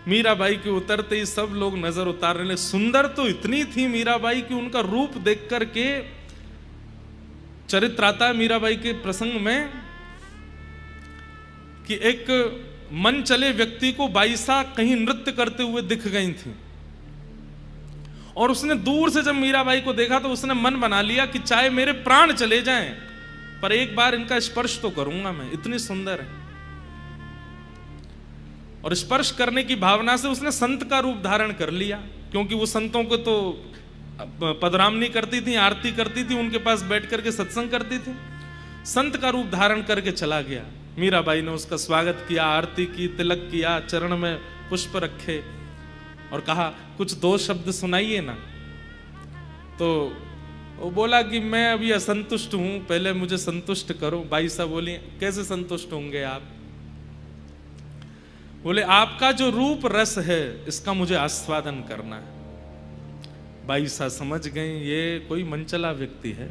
मीराबाई के उतरते ही सब लोग नजर उतारने लगे। सुंदर तो इतनी थी मीराबाई कि उनका रूप देख करके, चरित्र आता है मीराबाई के प्रसंग में कि एक मन चले व्यक्ति को बाईसा कहीं नृत्य करते हुए दिख गई थी, और उसने दूर से जब मीराबाई को देखा तो उसने मन बना लिया कि चाहे मेरे प्राण चले जाएं पर एक बार इनका स्पर्श तो करूंगा मैं, इतनी सुंदर है। और स्पर्श करने की भावना से उसने संत का रूप धारण कर लिया, क्योंकि वो संतों को तो पदरामनी करती थी, आरती करती थी, उनके पास बैठ करके सत्संग करती थी। संत का रूप धारण करके चला गया। मीराबाई ने उसका स्वागत किया, आरती की, तिलक किया, चरण में पुष्प रखे और कहा कुछ दो शब्द सुनाइए ना। तो वो बोला कि मैं अभी असंतुष्ट हूं, पहले मुझे संतुष्ट करो। बाई साहब बोली कैसे संतुष्ट होंगे आप? बोले आपका जो रूप रस है इसका मुझे आस्वादन करना है। बाई साहब समझ गए ये कोई मनचला व्यक्ति है,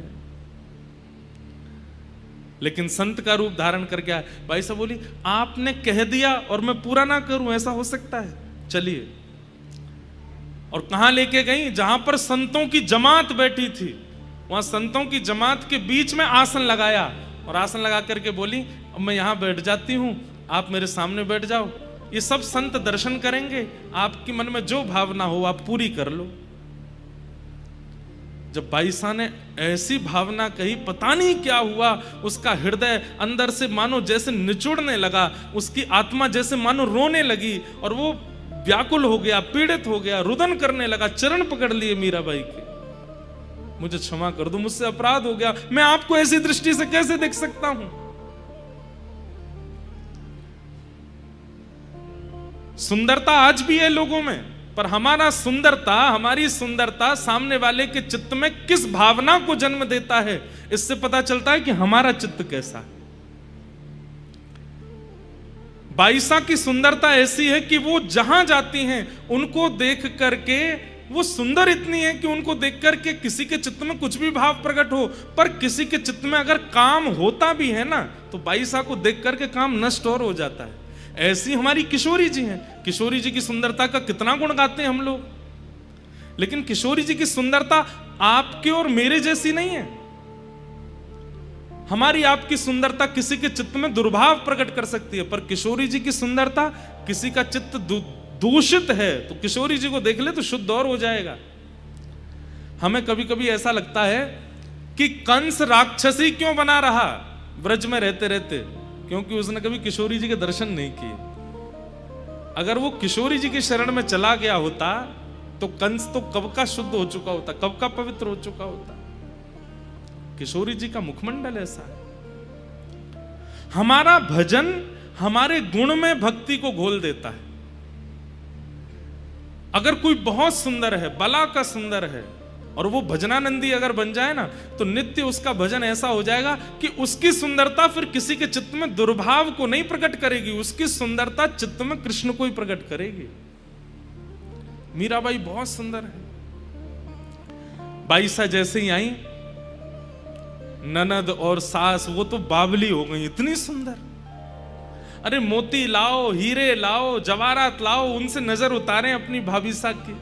लेकिन संत का रूप धारण करके आया। बाई साहब बोली आपने कह दिया और मैं पूरा ना करूं, ऐसा हो सकता है? चलिए। और कहां लेके गई? जहां पर संतों की जमात बैठी थी, वहां संतों की जमात के बीच में आसन लगाया और आसन लगा करके बोली अब मैं यहां बैठ जाती हूं, आप मेरे सामने बैठ जाओ, ये सब संत दर्शन करेंगे, आपके मन में जो भावना हो आप पूरी कर लो। जब बाईसा ने ऐसी भावना कही, पता नहीं क्या हुआ, उसका हृदय अंदर से मानो जैसे निचुड़ने लगा, उसकी आत्मा जैसे मानो रोने लगी और वो व्याकुल हो गया, पीड़ित हो गया, रुदन करने लगा, चरण पकड़ लिए मीराबाई के। मुझे क्षमा कर दो, मुझसे अपराध हो गया, मैं आपको ऐसी दृष्टि से कैसे देख सकता हूं? सुंदरता आज भी है लोगों में, पर हमारी सुंदरता सामने वाले के चित्त में किस भावना को जन्म देता है, इससे पता चलता है कि हमारा चित्त कैसा है। बाईसा की सुंदरता ऐसी है कि वो जहां जाती हैं उनको देख करके वो सुंदर इतनी है कि उनको देख करके किसी के चित्त में कुछ भी भाव प्रकट हो, पर किसी के चित्त में अगर काम होता भी है ना तो बाईसा को देख करके काम नष्ट और हो जाता है। ऐसी हमारी किशोरी जी हैं। किशोरी जी की सुंदरता का कितना गुण गाते हैं हम लोग, लेकिन किशोरी जी की सुंदरता आपके और मेरे जैसी नहीं है। हमारी आपकी सुंदरता किसी के चित्त में दुर्भाव प्रकट कर सकती है, पर किशोरी जी की सुंदरता किसी का चित्त दूषित है तो किशोरी जी को देख ले तो शुद्ध और हो जाएगा। हमें कभी कभी ऐसा लगता है कि कंस राक्षसी क्यों बना रहा ब्रज में रहते रहते, क्योंकि उसने कभी किशोरी जी के दर्शन नहीं किए। अगर वो किशोरी जी की शरण में चला गया होता तो कंस तो कब का शुद्ध हो चुका होता, कब का पवित्र हो चुका होता। किशोरी जी का मुखमंडल ऐसा है। हमारा भजन हमारे गुण में भक्ति को घोल देता है। अगर कोई बहुत सुंदर है, बला का सुंदर है, और वो भजनानंदी अगर बन जाए ना तो नित्य उसका भजन ऐसा हो जाएगा कि उसकी सुंदरता फिर किसी के चित्त में दुर्भाव को नहीं प्रकट करेगी, उसकी सुंदरता चित्त में कृष्ण को ही प्रकट करेगी। मीराबाई बहुत सुंदर है। बाईसा जैसे ही आई, ननद और सास वो तो बावली हो गई, इतनी सुंदर। अरे मोती लाओ, हीरे लाओ, जवाहरात लाओ, उनसे नजर उतारें अपनी भाभी साहब की।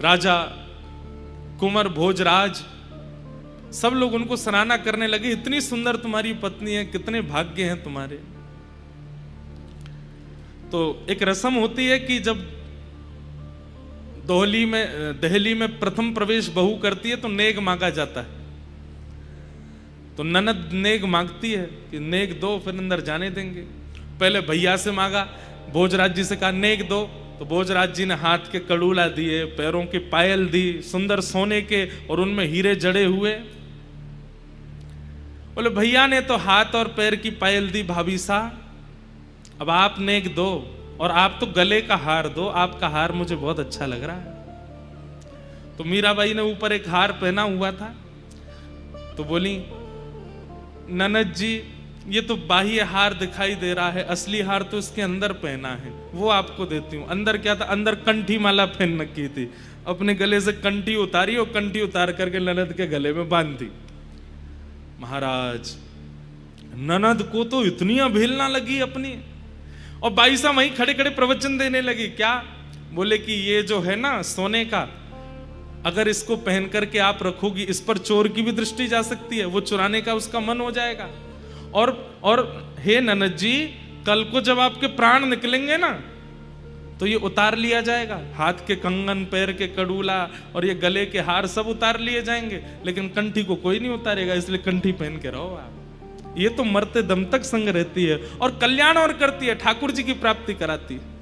राजा कुंवर भोजराज सब लोग उनको सराहना करने लगे, इतनी सुंदर तुम्हारी पत्नी है, कितने भाग्य हैं तुम्हारे। तो एक रस्म होती है कि जब दहली में प्रथम प्रवेश बहू करती है तो नेग मांगा जाता है। तो ननद नेग मांगती है कि नेग दो फिर अंदर जाने देंगे। पहले भैया से मांगा, भोजराज जी से कहा नेग दो, तो भोजराज जी ने हाथ के कड़ूला दिए, पैरों की पायल दी सुंदर सोने के और उनमें हीरे जड़े हुए। बोले भैया ने तो हाथ और पैर की पायल दी भाभी सा, अब आप नेक दो और आप तो गले का हार दो, आपका हार मुझे बहुत अच्छा लग रहा है। तो मीराबाई ने ऊपर एक हार पहना हुआ था, तो बोली ननद जी ये तो बाह्य हार दिखाई दे रहा है, असली हार तो इसके अंदर पहना है, वो आपको देती हूँ। अंदर क्या था? अंदर कंठी माला पहन रखी थी। अपने गले से कंठी उतारी और कंठी उतार करके ननद के गले में बांध दी। महाराज ननद को तो इतनी अवहेलना लगी अपनी, और बाई साहब वहीं खड़े खड़े प्रवचन देने लगी। क्या बोले कि ये जो है ना सोने का, अगर इसको पहन करके आप रखोगी, इस पर चोर की भी दृष्टि जा सकती है, वो चुराने का उसका मन हो जाएगा। और हे ननद जी, कल को जब आपके प्राण निकलेंगे ना तो ये उतार लिया जाएगा, हाथ के कंगन, पैर के कड़ूला और ये गले के हार सब उतार लिए जाएंगे, लेकिन कंठी को कोई नहीं उतारेगा, इसलिए कंठी पहन के रहो आप। ये तो मरते दम तक संग रहती है और कल्याण और करती है, ठाकुर जी की प्राप्ति कराती है।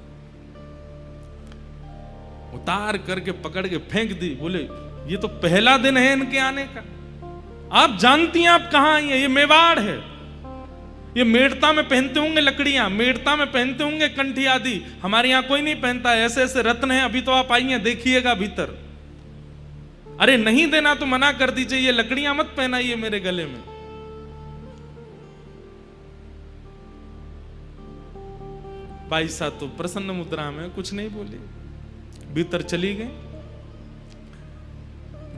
उतार करके पकड़ के फेंक दी। बोले ये तो पहला दिन है इनके आने का, आप जानती हैं आप कहां आई हैं? ये मेवाड़ है, ये मेड़ता में पहनते होंगे लकड़ियां, मेड़ता में पहनते होंगे कंठी आदि, हमारे यहां कोई नहीं पहनता है, ऐसे ऐसे रत्न हैं, अभी तो आप आई हैं, देखिएगा भीतर। अरे नहीं देना तो मना कर दीजिए, ये लकड़ियां मत पहनाइए मेरे गले में। भाई साहब तो प्रसन्न मुद्रा में कुछ नहीं बोले, भीतर चली गई।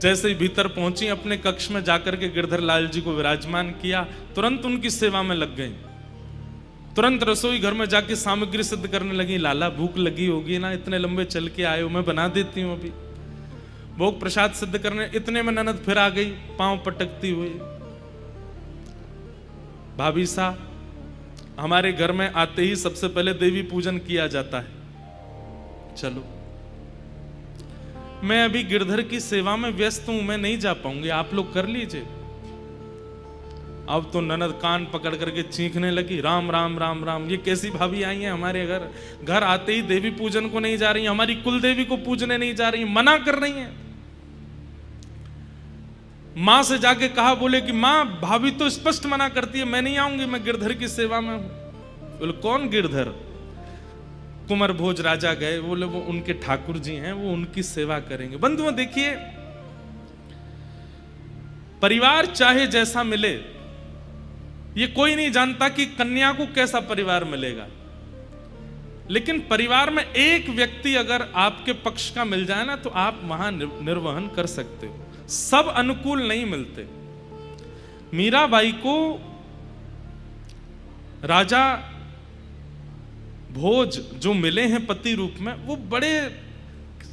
जैसे ही भीतर पहुंची, अपने कक्ष में जाकर के गिरधर लाल जी को विराजमान किया, तुरंत उनकी सेवा में लग गई। तुरंत रसोई घर में जाके सामग्री सिद्ध करने लगी। लाला भूख लगी होगी ना, इतने लंबे चल के आए हो, मैं बना देती हूं अभी। भोग प्रसाद सिद्ध करने, इतने में ननद फिर आ गई पांव पटकती हुई। भाभी सा, हमारे घर में आते ही सबसे पहले देवी पूजन किया जाता है, चलो। मैं अभी गिरधर की सेवा में व्यस्त हूं, मैं नहीं जा पाऊंगी, आप लोग कर लीजिए। अब तो ननद कान पकड़ करके चीखने लगी, राम राम राम राम, ये कैसी भाभी आई हैं हमारे घर? घर आते ही देवी पूजन को नहीं जा रही, हमारी कुल देवी को पूजने नहीं जा रही, मना कर रही हैं। मां से जाके कहा, बोले कि मां, भाभी तो स्पष्ट मना करती है, मैं नहीं आऊंगी, मैं गिरधर की सेवा में हूं। बोले कौन गिरधर? कुंवर भोज राजा गए, बोले वो उनके ठाकुर जी हैं, वो उनकी सेवा करेंगे। बंधुओं देखिए, परिवार चाहे जैसा मिले, ये कोई नहीं जानता कि कन्या को कैसा परिवार मिलेगा, लेकिन परिवार में एक व्यक्ति अगर आपके पक्ष का मिल जाए ना, तो आप वहां निर्वहन कर सकते हो। सब अनुकूल नहीं मिलते। मीराबाई को राजा भोज जो मिले हैं पति रूप में, वो बड़े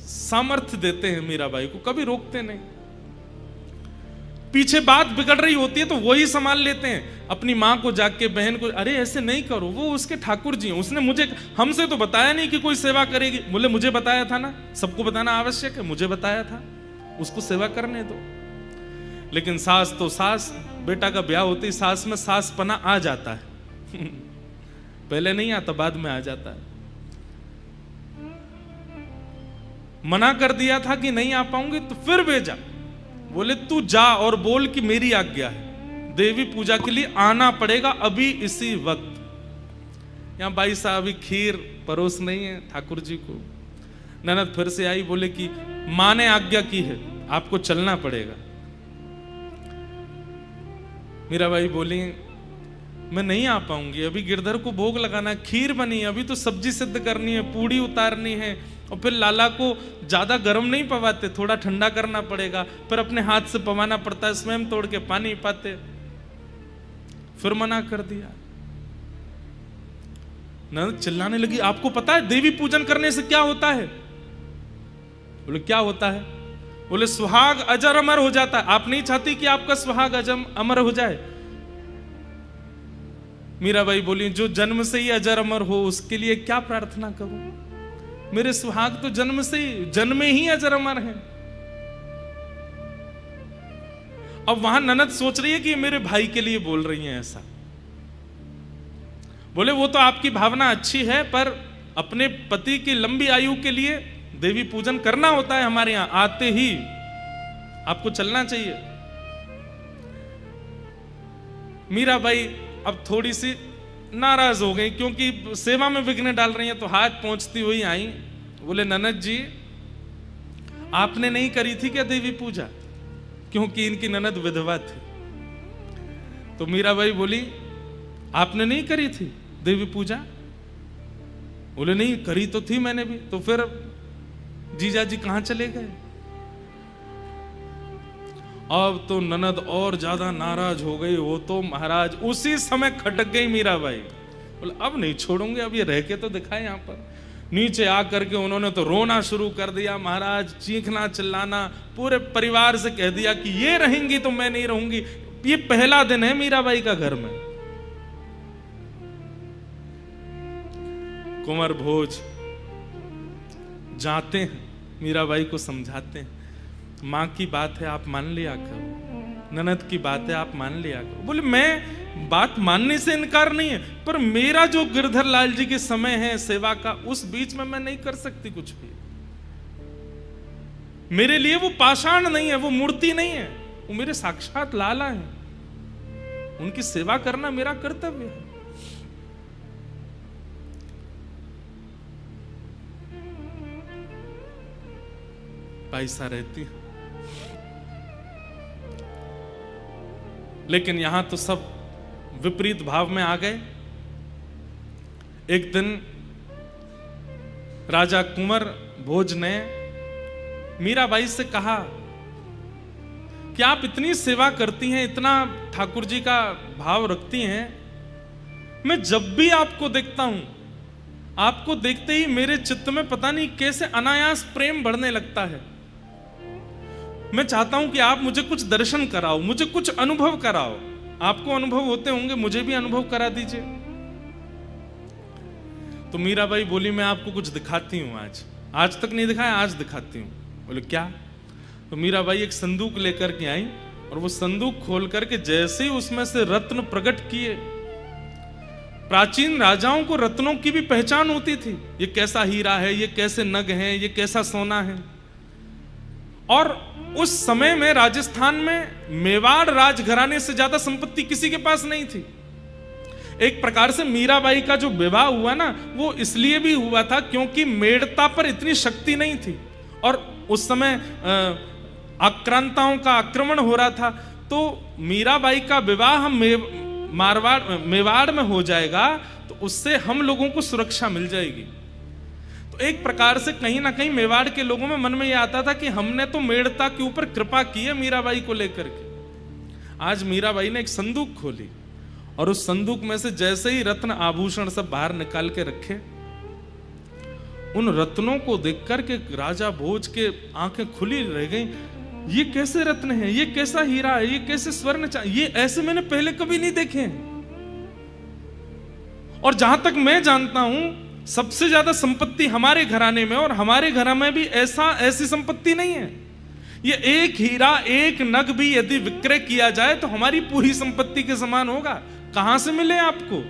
सामर्थ्य देते हैं मीराबाई को, कभी रोकते नहीं। पीछे बात बिगड़ रही होती है तो वही संभाल लेते हैं, अपनी मां को जाके, बहन को, अरे ऐसे नहीं करो, वो उसके ठाकुर जी हैं, उसने मुझे, हमसे तो बताया नहीं कि कोई सेवा करेगी। बोले मुझे बताया था ना, सबको बताना आवश्यक है, मुझे बताया था, उसको सेवा करने दो। लेकिन सास तो सास, बेटा का ब्याह होते ही सास में सास पना आ जाता है पहले नहीं आता, बाद में आ जाता है। मना कर दिया था कि नहीं आ पाऊंगी, तो फिर भेजा। बोले तू जा और बोल कि मेरी आज्ञा है, देवी पूजा के लिए आना पड़ेगा अभी इसी वक्त। यहां भाई साहब अभी खीर परोस नहीं है ठाकुर जी को। ननद फिर से आई, बोले कि मां ने आज्ञा की है, आपको चलना पड़ेगा। मीराबाई बोली मैं नहीं आ पाऊंगी, अभी गिरधर को भोग लगाना, खीर बनी, अभी तो सब्जी सिद्ध करनी है, पूड़ी उतारनी है, और फिर लाला को ज्यादा गर्म नहीं पवाते, थोड़ा ठंडा करना पड़ेगा, फिर अपने हाथ से पवाना पड़ता है, स्वयं तोड़ के पानी पाते। फिर मना कर दिया। ननद चिल्लाने लगी, आपको पता है देवी पूजन करने से क्या होता है? बोले क्या होता है? बोले सुहाग अजर अमर हो जाता है। आप नहीं चाहती कि आपका सुहाग अमर हो जाए? मीराबाई बोली जो जन्म से ही अजर अमर हो उसके लिए क्या प्रार्थना करूं? मेरे सुहाग तो जन्म से ही, जन्मे ही अजर अमर हैं। अब वहां ननद सोच रही है कि मेरे भाई के लिए बोल रही हैं ऐसा। बोले वो तो आपकी भावना अच्छी है, पर अपने पति की लंबी आयु के लिए देवी पूजन करना होता है, हमारे यहां आते ही आपको चलना चाहिए। मीराबाई अब थोड़ी सी नाराज हो गई, क्योंकि सेवा में विघ्न डाल रही हैं, तो हाथ पहुंचती हुई आई। बोले ननद जी आपने नहीं करी थी क्या देवी पूजा? क्योंकि इनकी ननद विधवा थी। तो मीराबाई बोली आपने नहीं करी थी देवी पूजा? बोले नहीं करी तो थी मैंने भी। तो फिर जीजा जी कहां चले गए? अब तो ननद और ज्यादा नाराज हो गई। वो तो महाराज उसी समय खटक गई मीराबाई, बोले अब नहीं छोड़ूंगे, अब ये रह के तो दिखाए। यहाँ पर नीचे आकर के उन्होंने तो रोना शुरू कर दिया महाराज, चीखना चिल्लाना, पूरे परिवार से कह दिया कि ये रहेंगी तो मैं नहीं रहूंगी। ये पहला दिन है मीराबाई का घर में। कुंवर भोज जाते हैं, मीराबाई को समझाते हैं, माँ की बात है आप मान लिया करो, ननद की बात है आप मान लिया करो। बोले मैं बात मानने से इनकार नहीं है, पर मेरा जो गिरधर लाल जी के समय है सेवा का, उस बीच में मैं नहीं कर सकती कुछ भी। मेरे लिए वो पाषाण नहीं है, वो मूर्ति नहीं है, वो मेरे साक्षात लाला है। उनकी सेवा करना मेरा कर्तव्य है। पैसा रहती है, लेकिन यहां तो सब विपरीत भाव में आ गए। एक दिन राजा कुंवर भोज ने मीराबाई से कहा कि आप इतनी सेवा करती हैं, इतना ठाकुर जी का भाव रखती हैं, मैं जब भी आपको देखता हूं, आपको देखते ही मेरे चित्त में पता नहीं कैसे अनायास प्रेम बढ़ने लगता है। मैं चाहता हूं कि आप मुझे कुछ दर्शन कराओ, मुझे कुछ अनुभव कराओ। आपको अनुभव होते होंगे, मुझे भी अनुभव करा दीजिए। तो मीराबाई बोली मैं आपको कुछ दिखाती हूं। आज तक नहीं दिखाया, आज दिखाती हूं। बोले क्या? तो मीराबाई एक संदूक लेकर के आई और वो संदूक खोल करके जैसे ही उसमें से रत्न प्रकट किए। प्राचीन राजाओं को रत्नों की भी पहचान होती थी, ये कैसा हीरा है, ये कैसे नग है, ये कैसा सोना है। और उस समय में राजस्थान में मेवाड़ राजघराने से ज्यादा संपत्ति किसी के पास नहीं थी। एक प्रकार से मीराबाई का जो विवाह हुआ ना, वो इसलिए भी हुआ था क्योंकि मेड़ता पर इतनी शक्ति नहीं थी और उस समय आक्रांताओं का आक्रमण हो रहा था। तो मीराबाई का विवाह मेवाड़ में हो जाएगा तो उससे हम लोगों को सुरक्षा मिल जाएगी। तो एक प्रकार से कहीं ना कहीं मेवाड़ के लोगों में मन में यह आता था कि हमने तो मेड़ता के ऊपर कृपा की है मीराबाई को लेकर के। आज मीराबाई ने एक संदूक खोली और उस संदूक में से जैसे ही रत्न आभूषण सब बाहर निकाल के रखे, उन रत्नों को देखकर के राजा भोज के आंखें खुली रह गई। ये कैसे रत्न है, ये कैसा हीरा है, ये कैसे स्वर्ण, ये ऐसे मैंने पहले कभी नहीं देखे हैं। और जहां तक मैं जानता हूं सबसे ज्यादा संपत्ति हमारे घराने में, और हमारे घर में भी ऐसी संपत्ति नहीं है। ये एक हीरा, एक नग भी यदि विक्रय किया जाए तो हमारी पूरी संपत्ति के समान होगा। कहां से मिले आपको?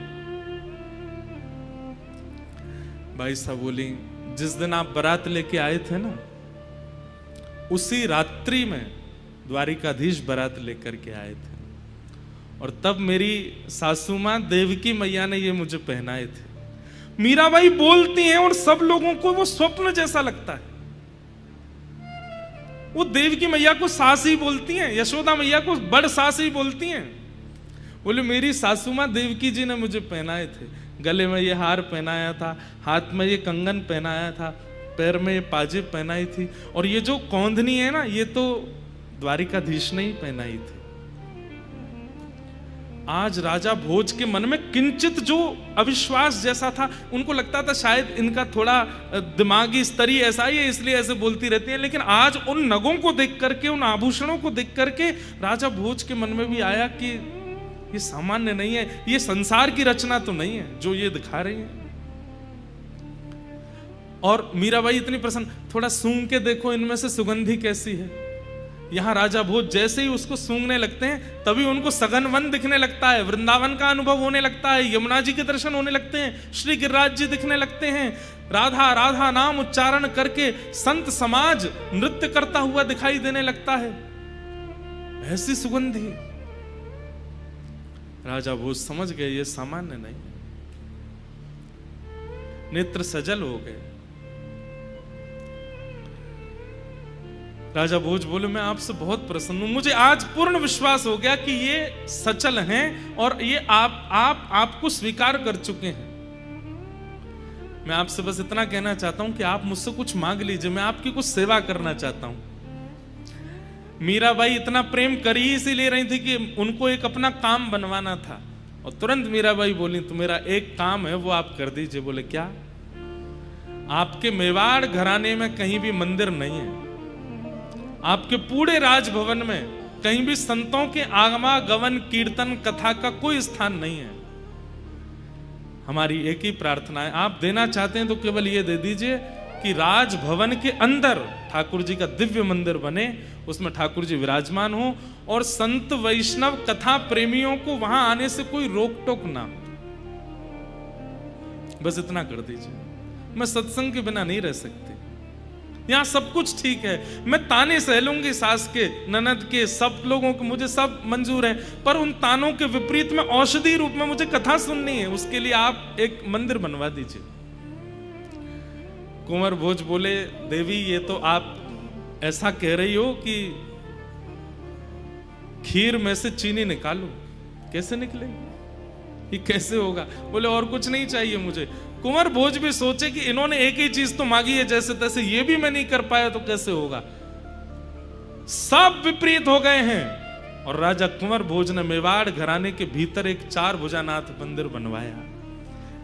भाई साहब बोली जिस दिन आप बारात लेके आए थे ना, उसी रात्रि में द्वारिकाधीश बारात लेकर के आए थे और तब मेरी सासू मां देवकी मैया ने ये मुझे पहनाए थे। मीराबाई बोलती हैं और सब लोगों को वो स्वप्न जैसा लगता है। वो देवकी मैया को सास ही बोलती हैं, यशोदा मैया को बड़ सास ही बोलती हैं। बोले मेरी सासू मां देवकी जी ने मुझे पहनाए थे। गले में ये हार पहनाया था, हाथ में ये कंगन पहनाया था, पैर में ये पाजेब पहनाई थी, और ये जो कौंधनी है ना, ये तो द्वारिकाधीश ने ही पहनाई थी। आज राजा भोज के मन में किंचित जो अविश्वास जैसा था, उनको लगता था शायद इनका थोड़ा दिमागी स्तर ही ऐसा ही है, इसलिए ऐसे बोलती रहती है। लेकिन आज उन नगों को देख करके, उन आभूषणों को देख करके राजा भोज के मन में भी आया कि ये सामान्य नहीं है, ये संसार की रचना तो नहीं है जो ये दिखा रही है। और मीराबाई इतनी प्रसन्न, थोड़ा सूंघ के देखो इनमें से सुगंधी कैसी है। यहां राजा भोज जैसे ही उसको सूंघने लगते हैं तभी उनको सघन वन दिखने लगता है, वृंदावन का अनुभव होने लगता है, यमुना जी के दर्शन होने लगते हैं, श्री गिरिराज जी दिखने लगते हैं। राधा राधा नाम उच्चारण करके संत समाज नृत्य करता हुआ दिखाई देने लगता है। ऐसी सुगंधी। राजा भोज समझ गए ये सामान्य नहीं। नेत्र सजल हो गए। राजा भोज बोले मैं आपसे बहुत प्रसन्न हूं, मुझे आज पूर्ण विश्वास हो गया कि ये सचल हैं और ये आपको स्वीकार कर चुके हैं। मैं आपसे बस इतना कहना चाहता हूं कि आप मुझसे कुछ मांग लीजिए, मैं आपकी कुछ सेवा करना चाहता हूं। मीराबाई इतना प्रेम कर ही इसीलिए रही थी कि उनको एक अपना काम बनवाना था। और तुरंत मीराबाई बोली तो मेरा एक काम है वो आप कर दीजिए। बोले क्या? आपके मेवाड़ घराने में कहीं भी मंदिर नहीं है, आपके पूरे राजभवन में कहीं भी संतों के आगमन कीर्तन कथा का कोई स्थान नहीं है। हमारी एक ही प्रार्थना है, आप देना चाहते हैं तो केवल ये दे दीजिए कि राजभवन के अंदर ठाकुर जी का दिव्य मंदिर बने, उसमें ठाकुर जी विराजमान हो और संत वैष्णव कथा प्रेमियों को वहां आने से कोई रोक टोक ना हो। बस इतना कर दीजिए। मैं सत्संग के बिना नहीं रह सकती। यहां सब कुछ ठीक है, मैं ताने सह लूंगी सास के, ननद के, सब लोगों के, मुझे सब मंजूर है, पर उन तानों के विपरीत में औषधि रूप में मुझे कथा सुननी है। उसके लिए आप एक मंदिर बनवा दीजिए। कुंवर भोज बोले देवी ये तो आप ऐसा कह रही हो कि खीर में से चीनी निकालो, कैसे निकलेगी? ये कैसे होगा? बोले और कुछ नहीं चाहिए मुझे। कुंवर भोज भी सोचे कि इन्होंने एक ही चीज तो मांगी है जैसे तैसे, ये भी मैं नहीं कर पाया तो कैसे होगा? सब विपरीत हो गए हैं। और राजा कुंवर भोज ने मेवाड़ घराने के भीतर एक 4 भुजानाथ मंदिर बनवाया,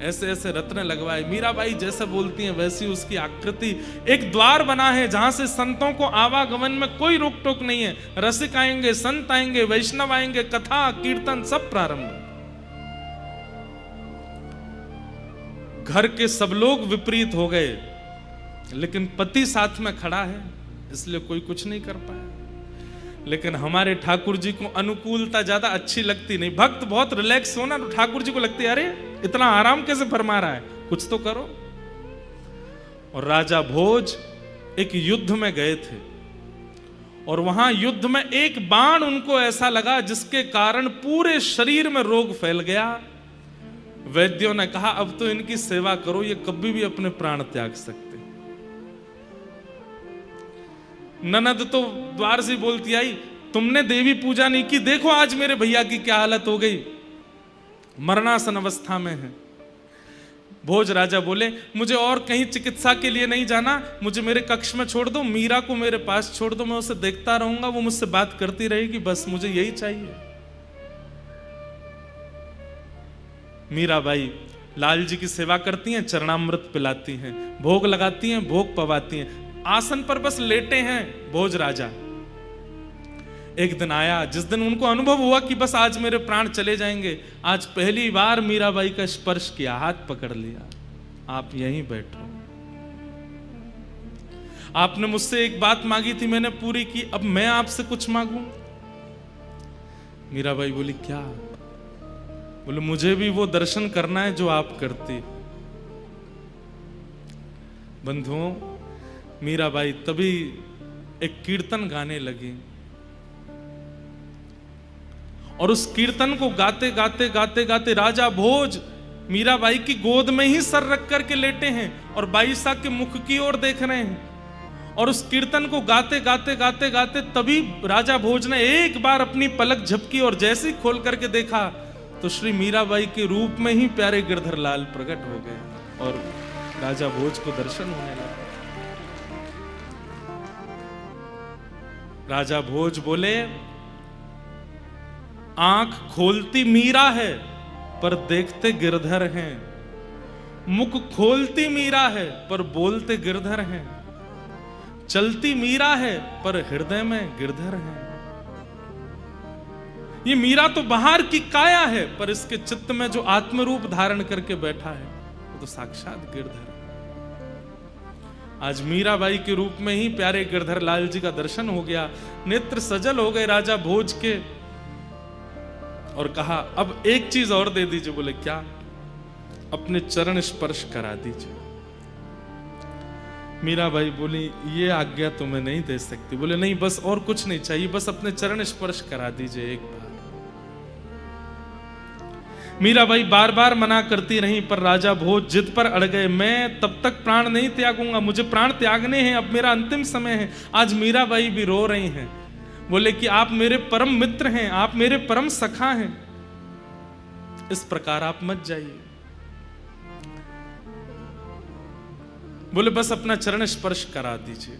ऐसे ऐसे रत्न लगवाए। मीराबाई जैसे बोलती हैं वैसी उसकी आकृति। एक द्वार बना है जहां से संतों को आवागमन में कोई रोक टोक नहीं है। रसिक आएंगे, संत आएंगे, वैष्णव आएंगे, कथा कीर्तन सब प्रारंभ। घर के सब लोग विपरीत हो गए, लेकिन पति साथ में खड़ा है इसलिए कोई कुछ नहीं कर पाया। लेकिन हमारे ठाकुर जी को अनुकूलता ज्यादा अच्छी लगती नहीं। भक्त बहुत रिलैक्स होना तो ठाकुर जी को लगती है अरे इतना आराम कैसे फरमा रहा है, कुछ तो करो। और राजा भोज एक युद्ध में गए थे और वहां युद्ध में एक बाण उनको ऐसा लगा जिसके कारण पूरे शरीर में रोग फैल गया। वैद्यों ने कहा अब तो इनकी सेवा करो, ये कभी भी अपने प्राण त्याग सकते। ननद तो द्वार से बोलती आई तुमने देवी पूजा नहीं की, देखो आज मेरे भैया की क्या हालत हो गई, मरणासन अवस्था में है। भोज राजा बोले मुझे और कहीं चिकित्सा के लिए नहीं जाना, मुझे मेरे कक्ष में छोड़ दो, मीरा को मेरे पास छोड़ दो, मैं उसे देखता रहूंगा, वो मुझसे बात करती रहेगी, बस मुझे यही चाहिए। मीराबाई लाल जी की सेवा करती हैं, चरणामृत पिलाती हैं, भोग लगाती हैं, भोग पवाती हैं। आसन पर बस लेटे हैं भोज राजा। एक दिन आया जिस दिन उनको अनुभव हुआ कि बस आज मेरे प्राण चले जाएंगे। आज पहली बार मीराबाई का स्पर्श किया, हाथ पकड़ लिया, आप यहीं बैठो। आपने मुझसे एक बात मांगी थी, मैंने पूरी की, अब मैं आपसे कुछ मांगू? मीराबाई बोली क्या? बोले मुझे भी वो दर्शन करना है जो आप करती। बंधुओं, मीराबाई तभी एक कीर्तन गाने लगी और उस कीर्तन को गाते गाते गाते गाते राजा भोज मीराबाई की गोद में ही सर रख करके लेटे हैं और बाई साहब के मुख की ओर देख रहे हैं। और उस कीर्तन को गाते गाते गाते गाते तभी राजा भोज ने एक बार अपनी पलक झपकी और जैसे ही खोल करके देखा तो श्री मीराबाई के रूप में ही प्यारे गिरधर लाल प्रकट हो गए और राजा भोज को दर्शन होने लगा। राजा भोज बोले आंख खोलती मीरा है पर देखते गिरधर हैं, मुख खोलती मीरा है पर बोलते गिरधर हैं, चलती मीरा है पर हृदय में गिरधर हैं। ये मीरा तो बाहर की काया है पर इसके चित्त में जो आत्मरूप धारण करके बैठा है वो तो साक्षात गिरधर है। आज मीराबाई के रूप में ही प्यारे गिरधर लाल जी का दर्शन हो गया, नेत्र सजल हो गए राजा भोज के। और कहा अब एक चीज और दे दीजिए। बोले क्या? अपने चरण स्पर्श करा दीजिए। मीराबाई बोली ये आज्ञा तो मैं नहीं दे सकती। बोले नहीं, बस और कुछ नहीं चाहिए, बस अपने चरण स्पर्श करा दीजिए एक बार। मीराबाई बार बार मना करती रही पर राजा भोज जिद पर अड़ गए, मैं तब तक प्राण नहीं त्यागूंगा, मुझे प्राण त्यागने हैं, अब मेरा अंतिम समय है। आज मीराबाई भी रो रही हैं। बोले कि आप मेरे परम मित्र हैं, आप मेरे परम सखा हैं, इस प्रकार आप मत जाइए। बोले बस अपना चरण स्पर्श करा दीजिए।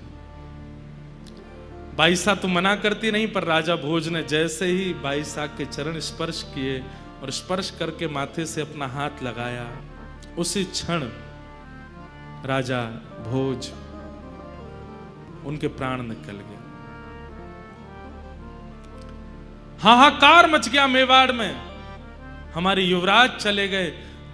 बाईसा तो मना करती नहीं, पर राजा भोज ने जैसे ही बाईसा के चरण स्पर्श किए और स्पर्श करके माथे से अपना हाथ लगाया, उसी क्षण राजा भोज उनके प्राण निकल गए। हाहाकार मच गया मेवाड़ में। हमारे युवराज चले गए,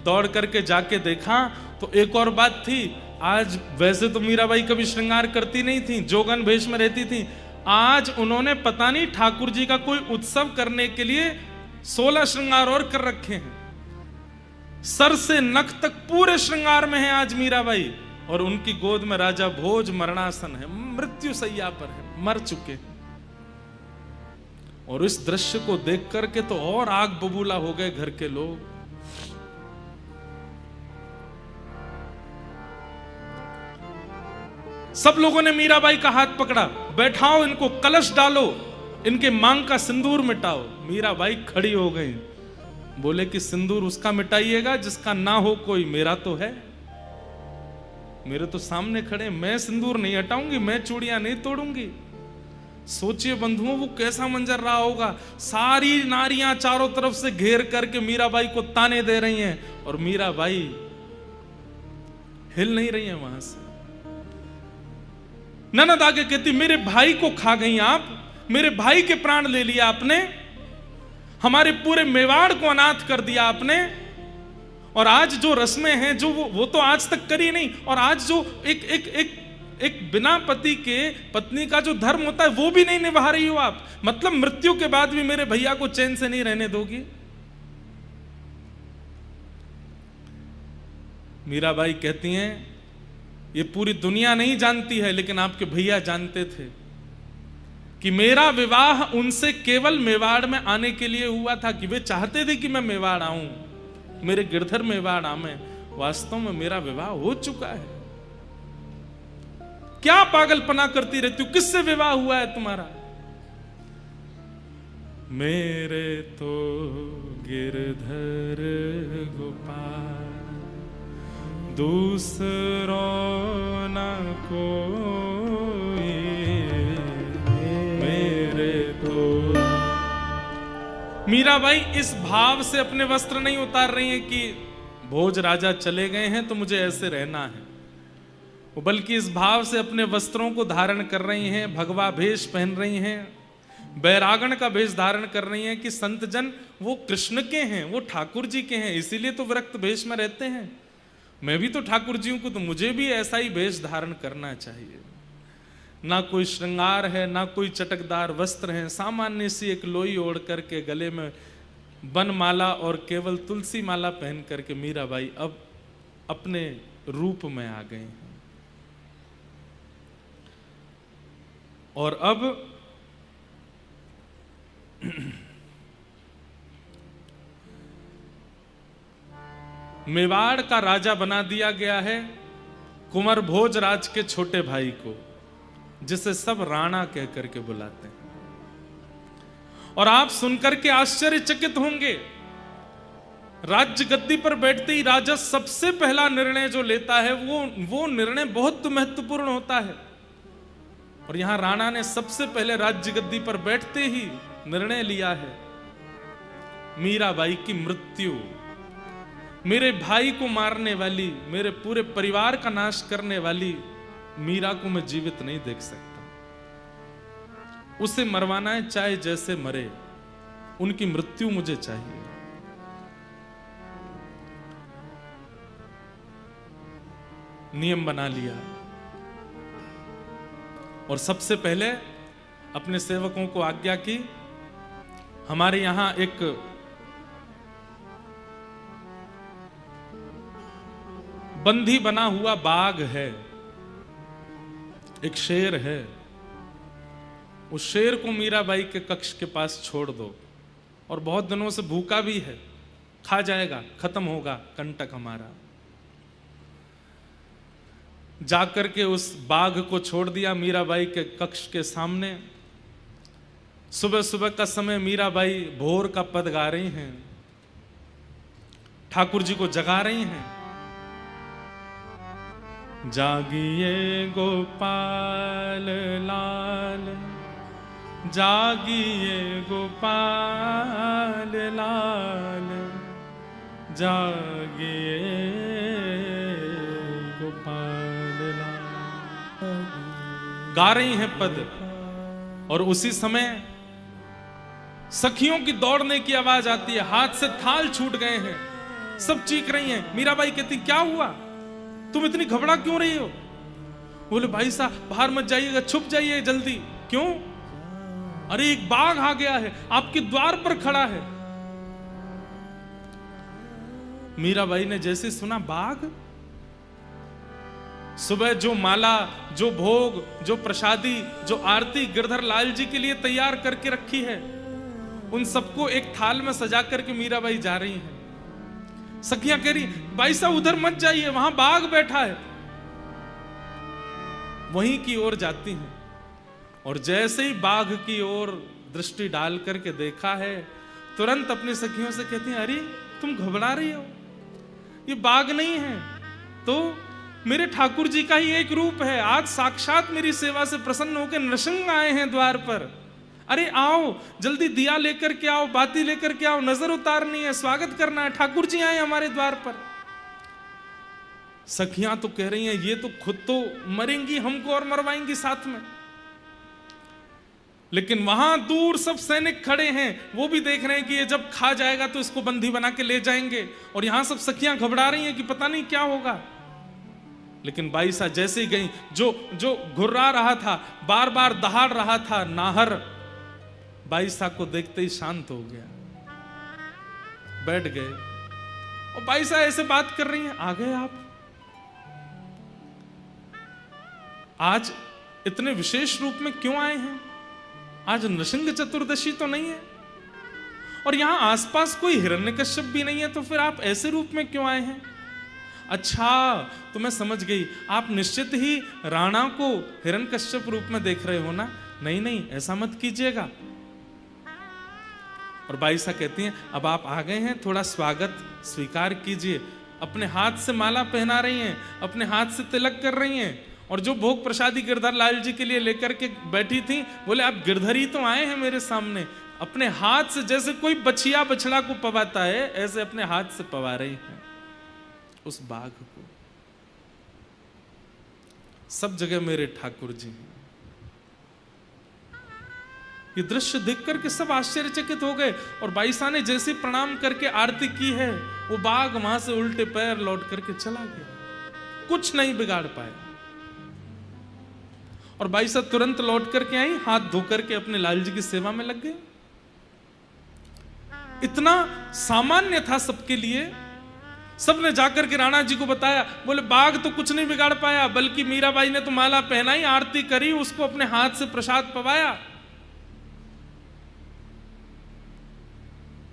दौड़ करके जाके देखा तो एक और बात थी। आज वैसे तो मीराबाई कभी श्रृंगार करती नहीं थी, जोगन भेष में रहती थी। आज उन्होंने पता नहीं ठाकुर जी का कोई उत्सव करने के लिए 16 श्रृंगार और कर रखे हैं। सर से नख तक पूरे श्रृंगार में है आज मीराबाई, और उनकी गोद में राजा भोज मरणासन है, मृत्यु सैया पर है, मर चुके हैं। और इस दृश्य को देख करके तो और आग बबूला हो गए घर के लोग। सब लोगों ने मीराबाई का हाथ पकड़ा, बैठाओ इनको, कलश डालो, इनके मांग का सिंदूर मिटाओ। मीराबाई खड़ी हो गई, बोले कि सिंदूर उसका मिटाइएगा जिसका ना हो कोई, मेरा तो है, मेरे तो सामने खड़े, मैं सिंदूर नहीं हटाऊंगी, मैं चूड़ियां नहीं तोड़ूंगी। सोचिए बंधुओं वो कैसा मंजर रहा होगा। सारी नारियां चारों तरफ से घेर करके मीराबाई को ताने दे रही हैं, और मीराबाई हिल नहीं रही है वहां से। ननद आगे कहती, मेरे भाई को खा गई आप, मेरे भाई के प्राण ले लिया आपने, हमारे पूरे मेवाड़ को अनाथ कर दिया आपने, और आज जो रस्में हैं जो वो तो आज तक करी नहीं, और आज जो एक बिना पति के पत्नी का जो धर्म होता है वो भी नहीं निभा रही हो आप। मतलब मृत्यु के बाद भी मेरे भैया को चैन से नहीं रहने दोगी। मीराबाई कहती हैं, ये पूरी दुनिया नहीं जानती है, लेकिन आपके भैया जानते थे कि मेरा विवाह उनसे केवल मेवाड़ में आने के लिए हुआ था, कि वे चाहते थे कि मैं मेवाड़ आऊं, मेरे गिरधर मेवाड़ आवे। वास्तव में मेरा विवाह हो चुका है। क्या पागलपना करती रहती हो, किससे विवाह हुआ है तुम्हारा? मेरे तो गिरधर गोपाल, दूसरो न कोई, मेरे तो। मीराबाई इस भाव से अपने वस्त्र नहीं उतार रही है कि भोज राजा चले गए हैं तो मुझे ऐसे रहना है, बल्कि इस भाव से अपने वस्त्रों को धारण कर रही हैं, भगवा भेष पहन रही हैं, बैरागण का भेष धारण कर रही हैं कि संत जन वो कृष्ण के हैं, वो ठाकुर जी के हैं, इसीलिए तो विरक्त भेष में रहते हैं। मैं भी तो ठाकुर जी हूं, तो मुझे भी ऐसा ही भेष धारण करना चाहिए। ना कोई श्रृंगार है, ना कोई चटकदार वस्त्र है, सामान्य सी एक लोई ओढ़ करके गले में बनमाला और केवल तुलसी माला पहन करके मीराबाई अब अपने रूप में आ गए हैं। और अब मेवाड़ का राजा बना दिया गया है कुंवर भोजराज के छोटे भाई को, जिसे सब राणा कह करके बुलाते हैं। और आप सुनकर के आश्चर्यचकित होंगे, राज्य गद्दी पर बैठते ही राजा सबसे पहला निर्णय जो लेता है वो निर्णय बहुत महत्वपूर्ण होता है। और यहां राणा ने सबसे पहले राज्य गद्दी पर बैठते ही निर्णय लिया है, मीराबाई की मृत्यु, मेरे भाई को मारने वाली, मेरे पूरे परिवार का नाश करने वाली मीरा को मैं जीवित नहीं देख सकता। उसे मरवाना है, चाहे जैसे मरे, उनकी मृत्यु मुझे चाहिए। नियम बना लिया और सबसे पहले अपने सेवकों को आज्ञा की, हमारे यहां एक बंधी बना हुआ बाघ है, एक शेर है, उस शेर को मीराबाई के कक्ष के पास छोड़ दो, और बहुत दिनों से भूखा भी है, खा जाएगा, खत्म होगा कंटक हमारा। जाकर के उस बाघ को छोड़ दिया मीराबाई के कक्ष के सामने। सुबह सुबह का समय मीराबाई भोर का पद गा रही हैं, ठाकुर जी को जगा रही हैं। जागिए गोपाल लाल जागिए गोपाल लाल, जागिए गोपाल लाल। गा रही हैं पद, और उसी समय सखियों की दौड़ने की आवाज आती है, हाथ से थाल छूट गए हैं, सब चीख रही हैं। मीराबाई कहती क्या हुआ, तुम इतनी घबरा क्यों रही हो? बोले भाई साहब बाहर मत जाइएगा, छुप जाइए जल्दी। क्यों? अरे एक बाघ आ गया है, आपके द्वार पर खड़ा है। मीराबाई ने जैसे सुना बाघ, सुबह जो माला, जो भोग, जो प्रसादी, जो आरती गिरधर लाल जी के लिए तैयार करके रखी है, उन सबको एक थाल में सजा करके मीराबाई जा रही हैं। सखियां कह रही भाई साहब उधर मत जाइए, वहां बाघ बैठा है। वहीं की ओर जाती हैं, और जैसे ही बाघ की ओर दृष्टि डाल करके देखा है, तुरंत अपनी सखियों से कहती हैं अरे तुम घबरा रही हो, ये बाघ नहीं है, तो मेरे ठाकुर जी का ही एक रूप है। आज साक्षात मेरी सेवा से प्रसन्न होकर नृसिंह आए हैं द्वार पर। अरे आओ जल्दी, दिया लेकर के आओ, बाती लेकर के आओ, नजर उतारनी है, स्वागत करना है, ठाकुर जी आए हमारे द्वार पर। सखियां तो कह रही हैं ये तो खुद तो मरेंगी, हमको और मरवाएंगी साथ में। लेकिन वहां दूर सब सैनिक खड़े हैं, वो भी देख रहे हैं कि ये जब खा जाएगा तो इसको बंदी बना के ले जाएंगे, और यहां सब सखियां घबरा रही हैं कि पता नहीं क्या होगा। लेकिन बाईसा जैसे ही गई, जो घुर्रा रहा था, बार बार दहाड़ रहा था नाहर, बाईसा को देखते ही शांत हो गया, बैठ गए। और बाईसा ऐसे बात कर रही हैं, आ गए आप, आज इतने विशेष रूप में क्यों आए हैं? आज नृसिंह चतुर्दशी तो नहीं है, और यहां आसपास कोई हिरण्यकश्यप भी नहीं है, तो फिर आप ऐसे रूप में क्यों आए हैं? अच्छा तो मैं समझ गई, आप निश्चित ही राणा को हिरण्यकश्यप रूप में देख रहे हो ना? नहीं नहीं, ऐसा मत कीजिएगा। और बाईसा कहती हैं अब आप आ गए हैं, थोड़ा स्वागत स्वीकार कीजिए। अपने हाथ से माला पहना रही हैं, अपने हाथ से तिलक कर रही हैं, और जो भोग प्रसादी गिरधर लाल जी के लिए लेकर के बैठी थी, बोले आप गिरधर ही तो आए हैं मेरे सामने। अपने हाथ से जैसे कोई बछिया बछड़ा को पवाता है, ऐसे अपने हाथ से पवा रही हैं उस बाघ को। सब जगह मेरे ठाकुर जी हैं। ये दृश्य देख करके सब आश्चर्यचकित हो गए, और बाईसा ने जैसे प्रणाम करके आरती की है, वो बाघ वहां से उल्टे पैर लौट करके चला गया, कुछ नहीं बिगाड़ पाया। और बाईसा तुरंत लौट करके आई, हाथ धो करके अपने लाल जी की सेवा में लग गए। इतना सामान्य था सबके लिए। सबने जाकर के राणा जी को बताया, बोले बाघ तो कुछ नहीं बिगाड़ पाया, बल्कि मीराबाई ने तो माला पहनाई, आरती करी, उसको अपने हाथ से प्रसाद पवाया।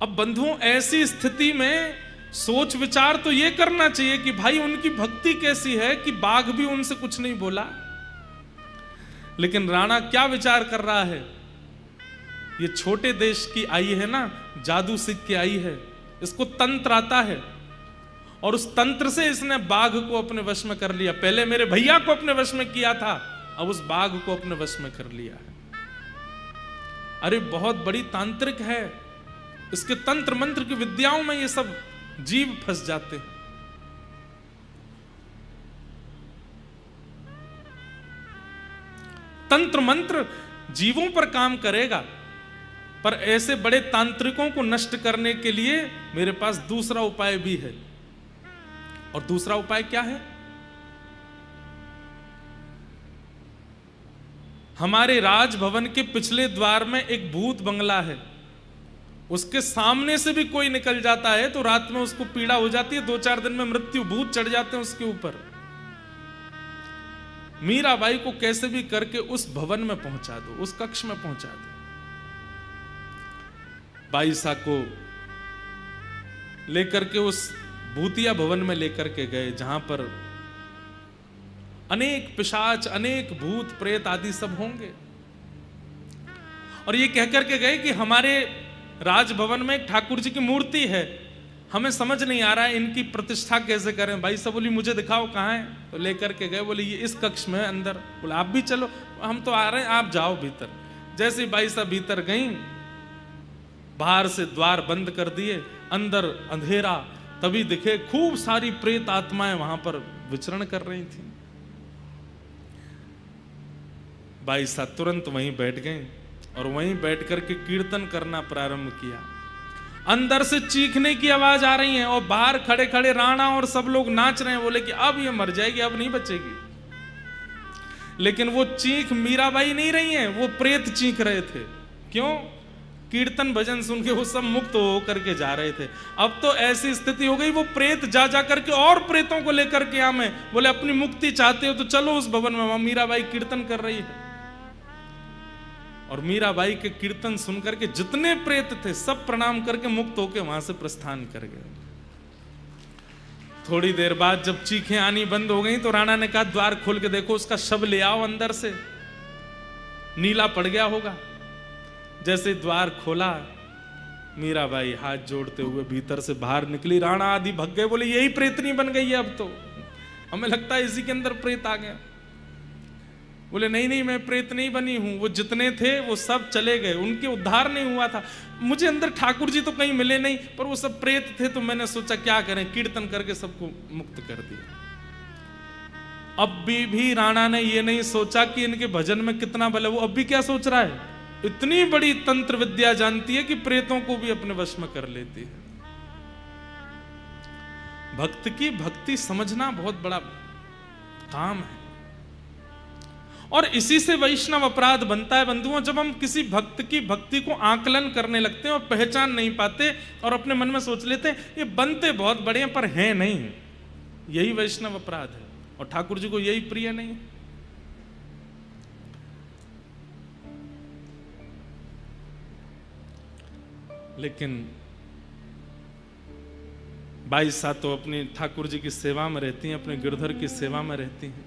अब बंधुओं ऐसी स्थिति में सोच विचार तो ये करना चाहिए कि भाई उनकी भक्ति कैसी है कि बाघ भी उनसे कुछ नहीं बोला। लेकिन राणा क्या विचार कर रहा है, ये छोटे देश की आई है ना, जादू सीख के आई है, इसको तंत्र आता है, और उस तंत्र से इसने बाघ को अपने वश में कर लिया। पहले मेरे भैया को अपने वश में किया था, अब उस बाघ को अपने वश में कर लिया है। अरे बहुत बड़ी तांत्रिक है, इसके तंत्र मंत्र की विद्याओं में ये सब जीव फंस जाते हैं। तंत्र मंत्र जीवों पर काम करेगा, पर ऐसे बड़े तांत्रिकों को नष्ट करने के लिए मेरे पास दूसरा उपाय भी है। और दूसरा उपाय क्या है? हमारे राजभवन के पिछले द्वार में एक भूत बंगला है, उसके सामने से भी कोई निकल जाता है तो रात में उसको पीड़ा हो जाती है, 2-4 दिन में मृत्यु, भूत चढ़ जाते हैं उसके ऊपर। मीराबाई को कैसे भी करके उस भवन में पहुंचा दो, उस कक्ष में पहुंचा दो। बाईसा को लेकर के उस भूतिया भवन में लेकर के गए, जहां पर अनेक पिशाच, अनेक भूत प्रेत आदि सब होंगे। और ये कहकर के गए कि हमारे राजभवन में एक ठाकुर जी की मूर्ति है, हमें समझ नहीं आ रहा है इनकी प्रतिष्ठा कैसे करें। भाई साहब बोली मुझे दिखाओ कहाँ है, तो लेकर के गए, बोले ये इस कक्ष में है अंदर। बोले आप भी चलो, हम तो आ रहे हैं, आप जाओ भीतर। जैसे बाई साहब भीतर गई, बाहर से द्वार बंद कर दिए, अंदर अंधेरा, तभी दिखे खूब सारी प्रेत आत्माएं वहां पर विचरण कर रही थी। बाई साहब तुरंत वहीं बैठ गए और वहीं बैठ करके कीर्तन करना प्रारंभ किया। अंदर से चीखने की आवाज आ रही है और बाहर खड़े खड़े राणा और सब लोग नाच रहे हैं, बोले कि अब ये मर जाएगी, अब नहीं बचेगी। लेकिन वो चीख मीराबाई नहीं रही हैं, वो प्रेत चीख रहे थे। क्यों? कीर्तन भजन सुन के वो सब मुक्त हो करके जा रहे थे। अब तो ऐसी स्थिति हो गई, वो प्रेत जा जा करके और प्रेतों को लेकर के आए, बोले अपनी मुक्ति चाहते हो तो चलो उस भवन में, वहां मीराबाई कीर्तन कर रही है। और मीराबाई के कीर्तन सुन करके जितने प्रेत थे सब प्रणाम करके मुक्त होके वहां से प्रस्थान कर गए। थोड़ी देर बाद जब चीखें आनी बंद हो गई तो राणा ने कहा द्वार खोल के देखो, उसका शव ले आओ अंदर से, नीला पड़ गया होगा। जैसे द्वार खोला, मीराबाई हाथ जोड़ते हुए भीतर से बाहर निकली। राणा आदि भग गए, बोले यही प्रेतनी बन गई है, अब तो हमें लगता है इसी के अंदर प्रेत आ गया। बोले नहीं नहीं, मैं प्रेत नहीं बनी हूं, वो जितने थे वो सब चले गए, उनके उद्धार नहीं हुआ था। मुझे अंदर ठाकुर जी तो कहीं मिले नहीं, पर वो सब प्रेत थे, तो मैंने सोचा क्या करें, कीर्तन करके सबको मुक्त कर दिया। अब भी राणा ने ये नहीं सोचा कि इनके भजन में कितना बल है। वो अब भी क्या सोच रहा है, इतनी बड़ी तंत्र विद्या जानती है कि प्रेतों को भी अपने वश में कर लेती है। भक्त की भक्ति समझना बहुत बड़ा काम है, और इसी से वैष्णव अपराध बनता है बंधुओं। जब हम किसी भक्त की भक्ति को आकलन करने लगते हैं और पहचान नहीं पाते और अपने मन में सोच लेते हैं ये बनते बहुत बड़े हैं पर हैं नहीं, यही वैष्णव अपराध है और ठाकुर जी को यही प्रिय नहीं है। लेकिन बाई साहब तो अपनी ठाकुर जी की सेवा में रहती हैं, अपने गिरधर की सेवा में रहती हैं।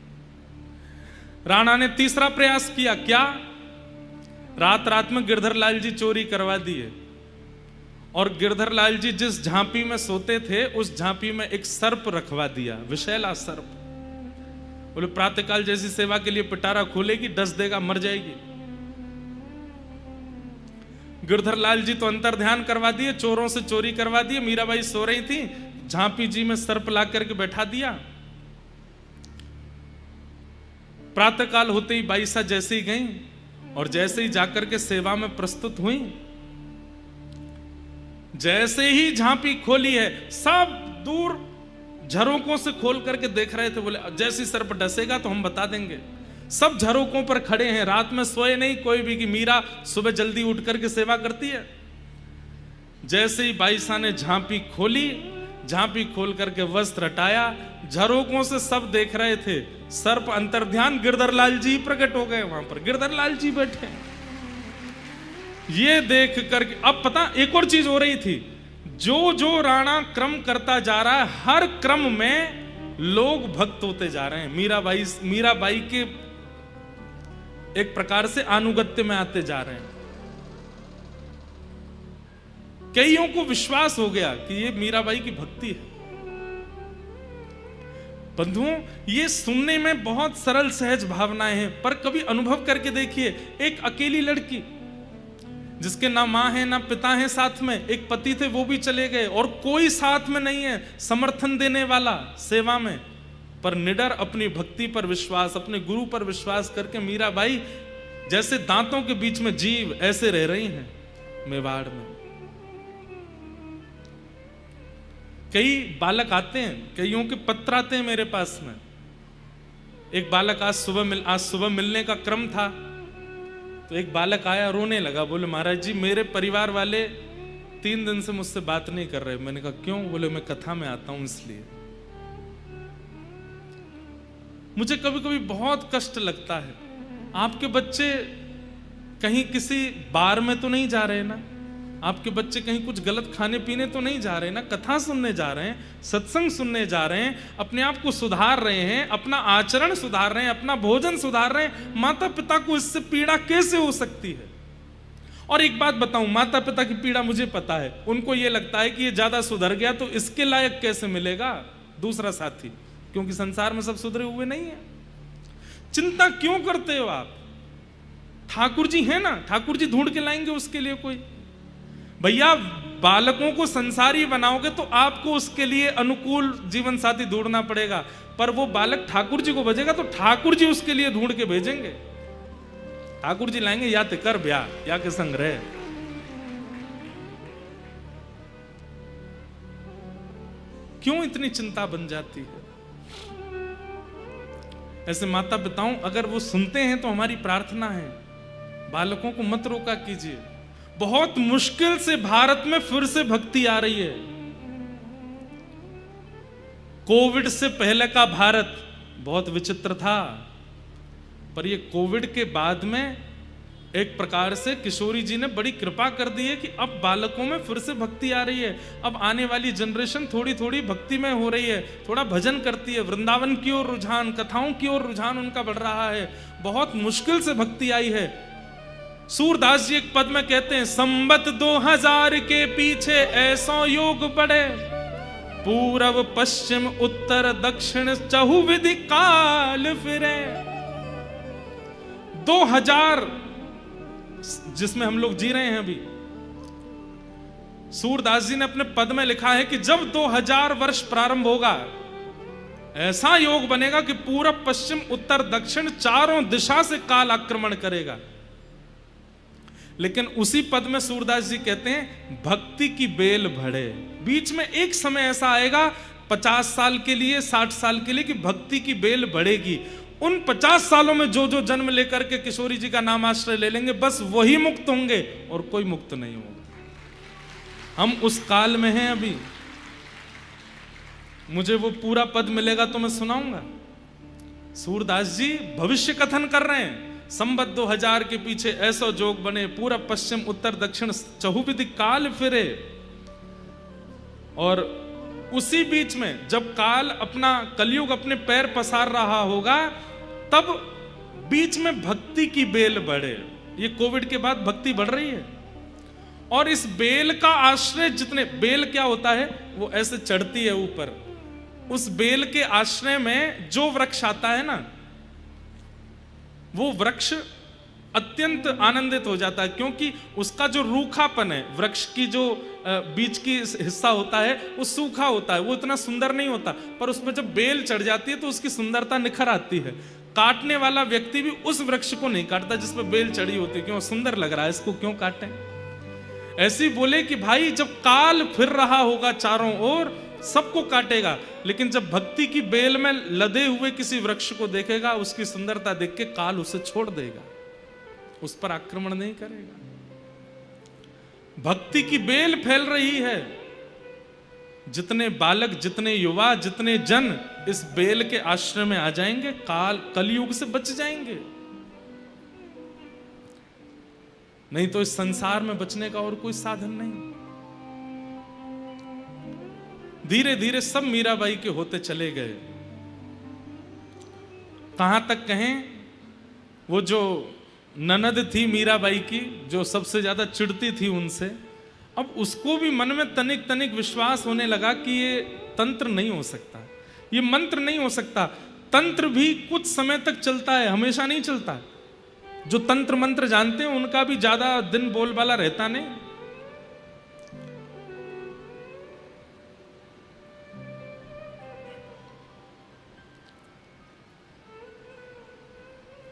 राणा ने तीसरा प्रयास किया। क्या? रात रात में गिरधर लाल जी चोरी करवा दिए और गिरधर लाल जी जिस झांपी में सोते थे उस झांपी में एक सर्प रखवा दिया, विषैला सर्प। बोले प्रातःकाल जैसी सेवा के लिए पिटारा खोलेगी, डस देगा, मर जाएगी। गिरधर लाल जी तो अंतर ध्यान करवा दिए, चोरों से चोरी करवा दिए। मीराबाई सो रही थी, झांपी जी में सर्प ला करके बैठा दिया। प्रातःकाल होते ही बाई साहब जैसे ही गई और जैसे ही जाकर के सेवा में प्रस्तुत हुई, जैसे ही झांपी खोली है सब दूर झरोकों से खोल करके देख रहे थे। बोले जैसे सर्प डसेगा तो हम बता देंगे। सब झरोकों पर खड़े हैं, रात में सोए नहीं कोई भी, कि मीरा सुबह जल्दी उठ करके सेवा करती है। जैसे ही बाई साहब ने झांपी खोली, झांपी खोल करके वस्त्र हटाया, झरोकों से सब देख रहे थे। सर्प अंतर्ध्यान, गिरधर लाल जी प्रकट हो गए वहां पर, गिरधर लाल जी बैठे। ये देख करके अब पता एक और चीज हो रही थी, जो जो राणा क्रम करता जा रहा है हर क्रम में लोग भक्त होते जा रहे हैं। मीराबाई के एक प्रकार से अनुगत्य में आते जा रहे हैं। कईयों को विश्वास हो गया कि ये मीराबाई की भक्ति है। बंधुओं, ये सुनने में बहुत सरल सहज भावनाएं हैं, पर कभी अनुभव करके देखिए। एक अकेली लड़की जिसके ना मां है ना पिता है साथ में, एक पति थे वो भी चले गए और कोई साथ में नहीं है समर्थन देने वाला सेवा में, पर निडर अपनी भक्ति पर विश्वास, अपने गुरु पर विश्वास करके मीराबाई जैसे दांतों के बीच में जीव ऐसे रह रही हैं मेवाड़ में। कई बालक आते हैं, कईयों के पत्र आते हैं मेरे पास में। एक बालक आज सुबह मिलने का क्रम था तो एक बालक आया, रोने लगा। बोले महाराज जी मेरे परिवार वाले 3 दिन से मुझसे बात नहीं कर रहे। मैंने कहा क्यों? बोले मैं कथा में आता हूं इसलिए। मुझे कभी कभी बहुत कष्ट लगता है, आपके बच्चे कहीं किसी बार में तो नहीं जा रहे ना, आपके बच्चे कहीं कुछ गलत खाने पीने तो नहीं जा रहे ना, कथा सुनने जा रहे हैं, सत्संग सुनने जा रहे हैं, अपने आप को सुधार रहे हैं, अपना आचरण सुधार रहे हैं, अपना भोजन सुधार रहे हैं। माता पिता को इससे पीड़ा कैसे हो सकती है? और एक बात बताऊं, माता पिता की पीड़ा मुझे पता है। उनको ये लगता है कि ये ज्यादा सुधर गया तो इसके लायक कैसे मिलेगा दूसरा साथी, क्योंकि संसार में सब सुधरे हुए नहीं है। चिंता क्यों करते हो आप? ठाकुर जी है ना, ठाकुर जी ढूंढ के लाएंगे उसके लिए कोई। भैया बालकों को संसारी बनाओगे तो आपको उसके लिए अनुकूल जीवन साथी ढूंढना पड़ेगा, पर वो बालक ठाकुर जी को बजेगा तो ठाकुर जी उसके लिए ढूंढ के भेजेंगे। ठाकुर जी लाएंगे, या तो कर ब्याह या के संग रहे। क्यों इतनी चिंता बन जाती है? ऐसे माता पिताओं अगर वो सुनते हैं तो हमारी प्रार्थना है, बालकों को मत रोका कीजिए। बहुत मुश्किल से भारत में फिर से भक्ति आ रही है। कोविड से पहले का भारत बहुत विचित्र था, पर ये कोविड के बाद में एक प्रकार से किशोरी जी ने बड़ी कृपा कर दी है कि अब बालकों में फिर से भक्ति आ रही है। अब आने वाली जनरेशन थोड़ी थोड़ी भक्ति में हो रही है, थोड़ा भजन करती है, वृंदावन की ओर रुझान, कथाओं की ओर रुझान उनका बढ़ रहा है। बहुत मुश्किल से भक्ति आई है। सूरदास जी एक पद में कहते हैं, संबत 2000 के पीछे ऐसो योग बढ़े, पूरब पश्चिम उत्तर दक्षिण चहुविधि काल फिरे। 2000 जिसमें हम लोग जी रहे हैं अभी, सूरदास जी ने अपने पद में लिखा है कि जब 2000 वर्ष प्रारंभ होगा, ऐसा योग बनेगा कि पूरब पश्चिम उत्तर दक्षिण चारों दिशा से काल आक्रमण करेगा। लेकिन उसी पद में सूरदास जी कहते हैं, भक्ति की बेल बढ़े। बीच में एक समय ऐसा आएगा 50 साल के लिए, 60 साल के लिए, कि भक्ति की बेल बढ़ेगी। उन 50 सालों में जो जो जन्म लेकर के किशोरी जी का नाम आश्रय ले लेंगे, बस वही मुक्त होंगे और कोई मुक्त नहीं होगा। हम उस काल में हैं अभी। मुझे वो पूरा पद मिलेगा तो मैं सुनाऊंगा। सूरदास जी भविष्य कथन कर रहे हैं, संबत 2000 के पीछे ऐसो जोग बने, पूरब पश्चिम उत्तर दक्षिण चहुविधि काल फिरे। और उसी बीच में जब काल अपना कलयुग अपने पैर पसार रहा होगा, तब बीच में भक्ति की बेल बढ़े। ये कोविड के बाद भक्ति बढ़ रही है, और इस बेल का आश्रय जितने, बेल क्या होता है, वो ऐसे चढ़ती है ऊपर। उस बेल के आश्रय में जो वृक्ष आता है ना, वो वृक्ष अत्यंत आनंदित हो जाता है, क्योंकि उसका जो रूखापन है, वृक्ष की जो बीच की हिस्सा होता है वो सूखा होता है, वो इतना सुंदर नहीं होता, पर उसमें जब बेल चढ़ जाती है तो उसकी सुंदरता निखर आती है। काटने वाला व्यक्ति भी उस वृक्ष को नहीं काटता जिसमें बेल चढ़ी होती है, क्यों? सुंदर लग रहा है, इसको क्यों काटें। ऐसे ही बोले कि भाई जब काल फिर रहा होगा चारों ओर, सबको काटेगा, लेकिन जब भक्ति की बेल में लदे हुए किसी वृक्ष को देखेगा, उसकी सुंदरता देख के काल उसे छोड़ देगा, उस पर आक्रमण नहीं करेगा। भक्ति की बेल फैल रही है। जितने बालक, जितने युवा, जितने जन इस बेल के आश्रय में आ जाएंगे, कलयुग से बच जाएंगे। नहीं तो इस संसार में बचने का और कोई साधन नहीं। धीरे धीरे सब मीराबाई के होते चले गए। कहां तक कहें, वो जो ननद थी मीराबाई की, जो सबसे ज्यादा चिढ़ती थी उनसे, अब उसको भी मन में तनिक तनिक विश्वास होने लगा कि ये तंत्र नहीं हो सकता, ये मंत्र नहीं हो सकता। तंत्र भी कुछ समय तक चलता है, हमेशा नहीं चलता। जो तंत्र मंत्र जानते हैं उनका भी ज्यादा दिन बोलबाला रहता नहीं।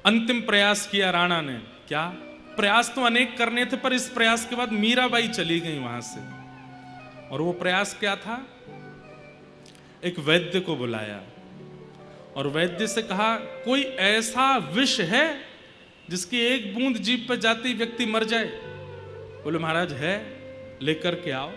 अंतिम प्रयास किया राणा ने। क्या प्रयास तो अनेक करने थे, पर इस प्रयास के बाद मीराबाई चली गई वहां से। और वो प्रयास क्या था? एक वैद्य को बुलाया और वैद्य से कहा, कोई ऐसा विष है जिसकी एक बूंद जीभ पर जाती व्यक्ति मर जाए? बोले महाराज है, लेकर के आओ।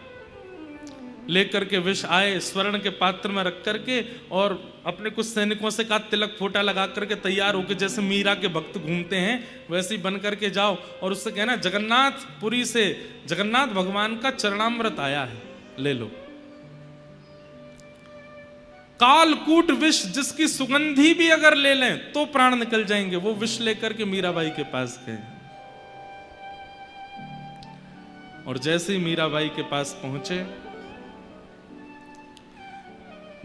लेकर के विष आए, स्वर्ण के पात्र में रख करके, और अपने कुछ सैनिकों से कहा तिलक फोटा लगा करके तैयार होकर, जैसे मीरा के भक्त घूमते हैं वैसे ही बन करके जाओ, और उससे कहना जगन्नाथपुरी से जगन्नाथ भगवान का चरणामृत आया है, ले लो। कालकूट विष जिसकी सुगंधी भी अगर ले लें तो प्राण निकल जाएंगे, वो विष लेकर के मीराबाई के पास गए। और जैसे ही मीराबाई के पास पहुंचे,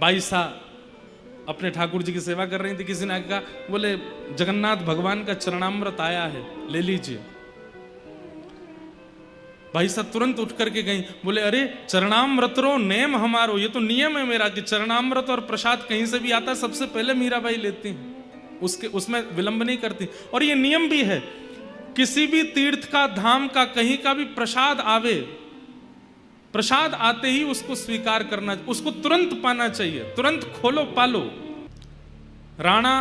बाई साहब अपने ठाकुर जी की सेवा कर रही थी, किसी ने आके कहा, बोले जगन्नाथ भगवान का चरणामृत आया है, ले लीजिए। भाई साहब तुरंत उठ करके गई, बोले अरे चरणामृतरो नेम हमारो, ये तो नियम है मेरा कि चरणामृत और प्रसाद कहीं से भी आता है सबसे पहले मीराबाई लेती हैं, उसमें विलंब नहीं करती। और ये नियम भी है, किसी भी तीर्थ का, धाम का, कहीं का भी प्रसाद आवे, प्रसाद आते ही उसको स्वीकार करना, उसको तुरंत पाना चाहिए, तुरंत खोलो पालो। राणा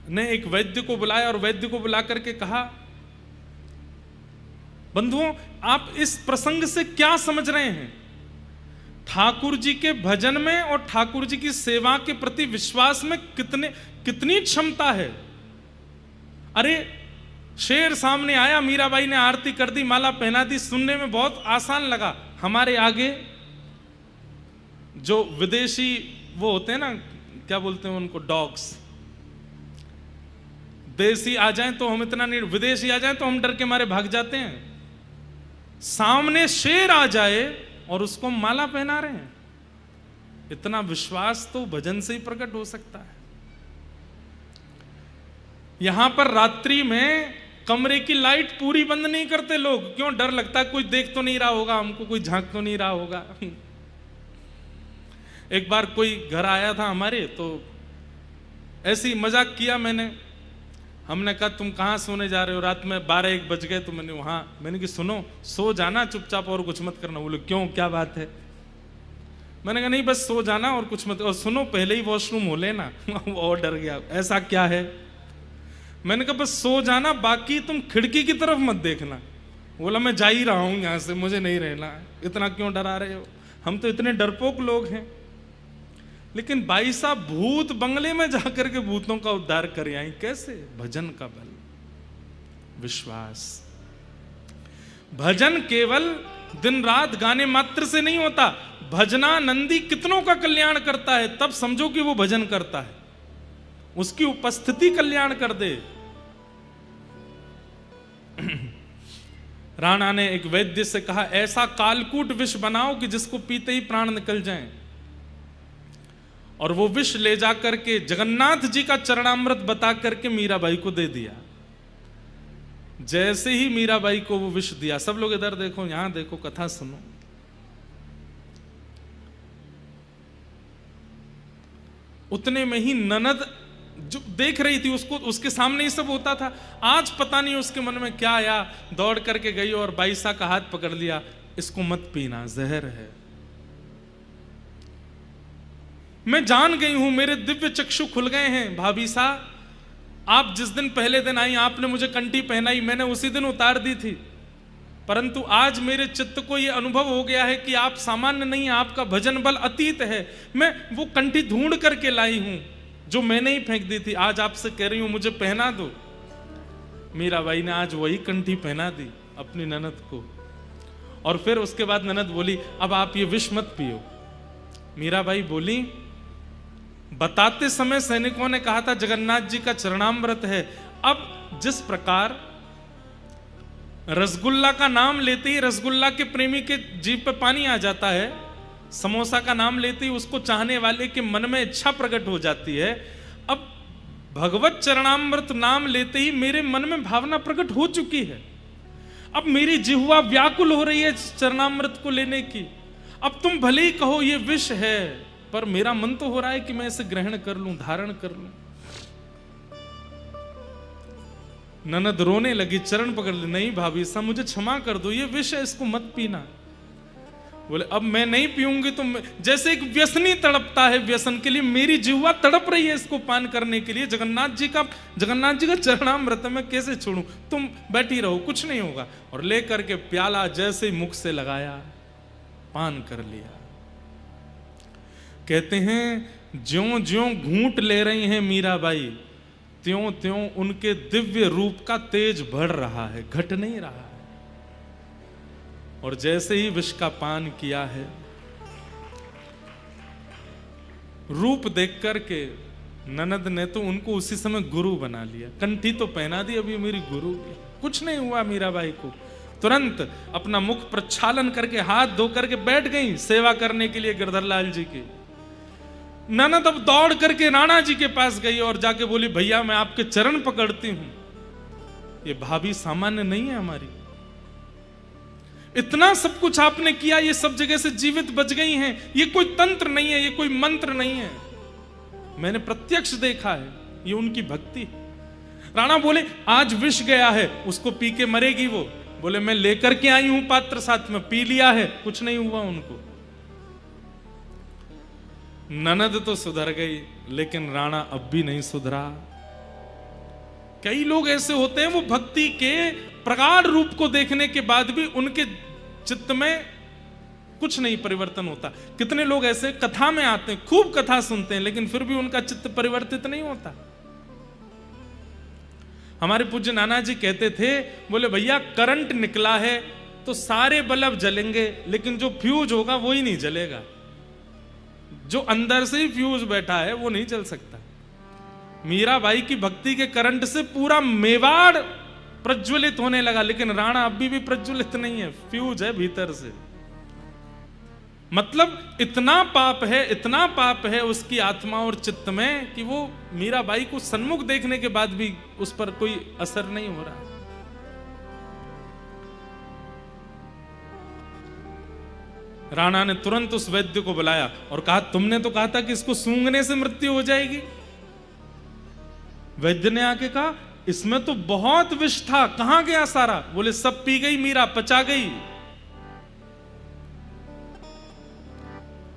ने एक वैद्य को बुलाया और वैद्य को बुला करके कहा, बंधुओं आप इस प्रसंग से क्या समझ रहे हैं? ठाकुर जी के भजन में और ठाकुर जी की सेवा के प्रति विश्वास में कितनी क्षमता है। अरे शेर सामने आया, मीराबाई ने आरती कर दी, माला पहना दी, सुनने में बहुत आसान लगा। हमारे आगे जो विदेशी वो होते हैं ना, क्या बोलते हैं उनको, डॉग्स, देसी आ जाएं तो हम इतना नहीं, विदेशी आ जाएं तो हम डर के मारे भाग जाते हैं। सामने शेर आ जाए और उसको माला पहना रहे हैं, इतना विश्वास तो भजन से ही प्रकट हो सकता है। यहां पर रात्रि में कमरे की लाइट पूरी बंद नहीं करते लोग, क्यों? डर लगता है कोई देख तो नहीं रहा होगा हमको, कोई झांक तो नहीं रहा होगा। एक बार कोई घर आया था हमारे, तो ऐसे ही मजाक किया मैंने, हमने कहा तुम कहाँ सोने जा रहे हो? रात में 12-1 बज गए, तो मैंने कि सुनो, सो जाना चुपचाप और कुछ मत करना। बोले क्यों, क्या बात है? मैंने कहा नहीं बस सो जाना और कुछ मत, और सुनो पहले ही वॉशरूम हो लेना। और डर गया, ऐसा क्या है? मैंने कहा बस सो जाना, बाकी तुम खिड़की की तरफ मत देखना। बोला मैं जा ही रहा हूं यहां से, मुझे नहीं रहना, इतना क्यों डरा रहे हो? हम तो इतने डरपोक लोग हैं। लेकिन भाई साहब भूत बंगले में जाकर के भूतों का उद्धार कर आई, कैसे? भजन का बल, विश्वास। भजन केवल दिन रात गाने मात्र से नहीं होता, भजनानंदी कितनों का कल्याण करता है, तब समझो कि वो भजन करता है, उसकी उपस्थिति कल्याण कर दे। राणा ने एक वैद्य से कहा, ऐसा कालकूट विष बनाओ कि जिसको पीते ही प्राण निकल जाएं। और वो विष ले जाकर के जगन्नाथ जी का चरणामृत बता करके मीराबाई को दे दिया। जैसे ही मीराबाई को वो विष दिया, सब लोग इधर देखो, यहां देखो, कथा सुनो, उतने में ही ननद जो देख रही थी उसको, उसके सामने ही सब होता था। आज पता नहीं उसके मन में क्या आया, दौड़ करके गई और बाईसा का हाथ पकड़ लिया, इसको मत पीना, जहर है। मैं जान गई हूं, मेरे दिव्य चक्षु खुल गए हैं भाभी सा, आप जिस दिन पहले दिन आई आपने मुझे कंठी पहनाई, मैंने उसी दिन उतार दी थी, परंतु आज मेरे चित्त को यह अनुभव हो गया है कि आप सामान्य नहीं, आपका भजन बल अतीत है। मैं वो कंठी ढूंढ करके लाई हूं जो मैंने ही फेंक दी थी, आज आपसे कह रही हूं मुझे पहना दो। मीराबाई ने आज वही कंठी पहना दी अपनी ननद को। और फिर उसके बाद ननद बोली, अब आप ये विष मत पियो। मीराबाई बोली, बताते समय सैनिकों ने कहा था जगन्नाथ जी का चरणामृत है। अब जिस प्रकार रसगुल्ला का नाम लेते ही रसगुल्ला के प्रेमी के जीभ पे पानी आ जाता है, समोसा का नाम लेते ही उसको चाहने वाले के मन में इच्छा प्रकट हो जाती है, अब भगवत चरणामृत नाम लेते ही मेरे मन में भावना प्रकट हो चुकी है। अब मेरी जिह्वा व्याकुल हो रही है चरणामृत को लेने की। अब तुम भले ही कहो ये विष है, पर मेरा मन तो हो रहा है कि मैं इसे ग्रहण कर लूं, धारण कर लूं। ननद रोने लगी, चरण पकड़ ली, नहीं भाभी साहब मुझे क्षमा कर दो, ये विष है, इसको मत पीना। बोले अब मैं नहीं पीऊंगी तो जैसे एक व्यसनी तड़पता है व्यसन के लिए, मेरी जिह्वा तड़प रही है इसको पान करने के लिए। जगन्नाथ जी का चरणामृत मैं कैसे छोड़ूं? तुम बैठी रहो, कुछ नहीं होगा। और लेकर के प्याला जैसे मुख से लगाया, पान कर लिया। कहते हैं ज्यों ज्यों घूंट ले रही हैं मीराबाई, त्यों त्यों उनके दिव्य रूप का तेज बढ़ रहा है, घट नहीं रहा है। और जैसे ही विष का पान किया है, रूप देख करके ननद ने तो उनको उसी समय गुरु बना लिया। कंठी तो पहना दी, अभी मेरी गुरु। कुछ नहीं हुआ मीराबाई को, तुरंत अपना मुख प्रक्षालन करके हाथ धो करके बैठ गई सेवा करने के लिए गिरधर लाल जी की। ननद अब दौड़ करके राणा जी के पास गई और जाके बोली, भैया मैं आपके चरण पकड़ती हूं। ये भाभी सामान्य नहीं है हमारी, इतना सब कुछ आपने किया, ये सब जगह से जीवित बच गई हैं, ये कोई तंत्र नहीं है, ये कोई मंत्र नहीं है, मैंने प्रत्यक्ष देखा है, ये उनकी भक्ति। राणा बोले, आज विष गया है, उसको पी के मरेगी वो। बोले, मैं लेकर के आई हूं पात्र साथ में, पी लिया है, कुछ नहीं हुआ उनको। ननद तो सुधर गई, लेकिन राणा अब भी नहीं सुधरा। कई लोग ऐसे होते हैं, वो भक्ति के प्रगाढ़ रूप को देखने के बाद भी उनके चित्त में कुछ नहीं परिवर्तन होता। कितने लोग ऐसे कथा में आते हैं, खूब कथा सुनते हैं, लेकिन फिर भी उनका चित्त परिवर्तित नहीं होता। हमारे पूज्य नाना जी कहते थे, बोले भैया करंट निकला है तो सारे बल्ब जलेंगे, लेकिन जो फ्यूज होगा वो ही नहीं जलेगा। जो अंदर से ही फ्यूज बैठा है वो नहीं जल सकता। मीराबाई की भक्ति के करंट से पूरा मेवाड़ प्रज्वलित होने लगा, लेकिन राणा अभी भी प्रज्वलित नहीं है, फ्यूज है भीतर से। मतलब इतना पाप है, इतना पाप है उसकी आत्मा और चित्त में कि वो मीराबाई को सन्मुख देखने के बाद भी उस पर कोई असर नहीं हो रहा। राणा ने तुरंत उस वैद्य को बुलाया और कहा, तुमने तो कहा था कि इसको सूंघने से मृत्यु हो जाएगी। वैद्य ने आके कहा, इसमें तो बहुत विष था, कहां गया सारा? बोले, सब पी गई मीरा, पचा गई।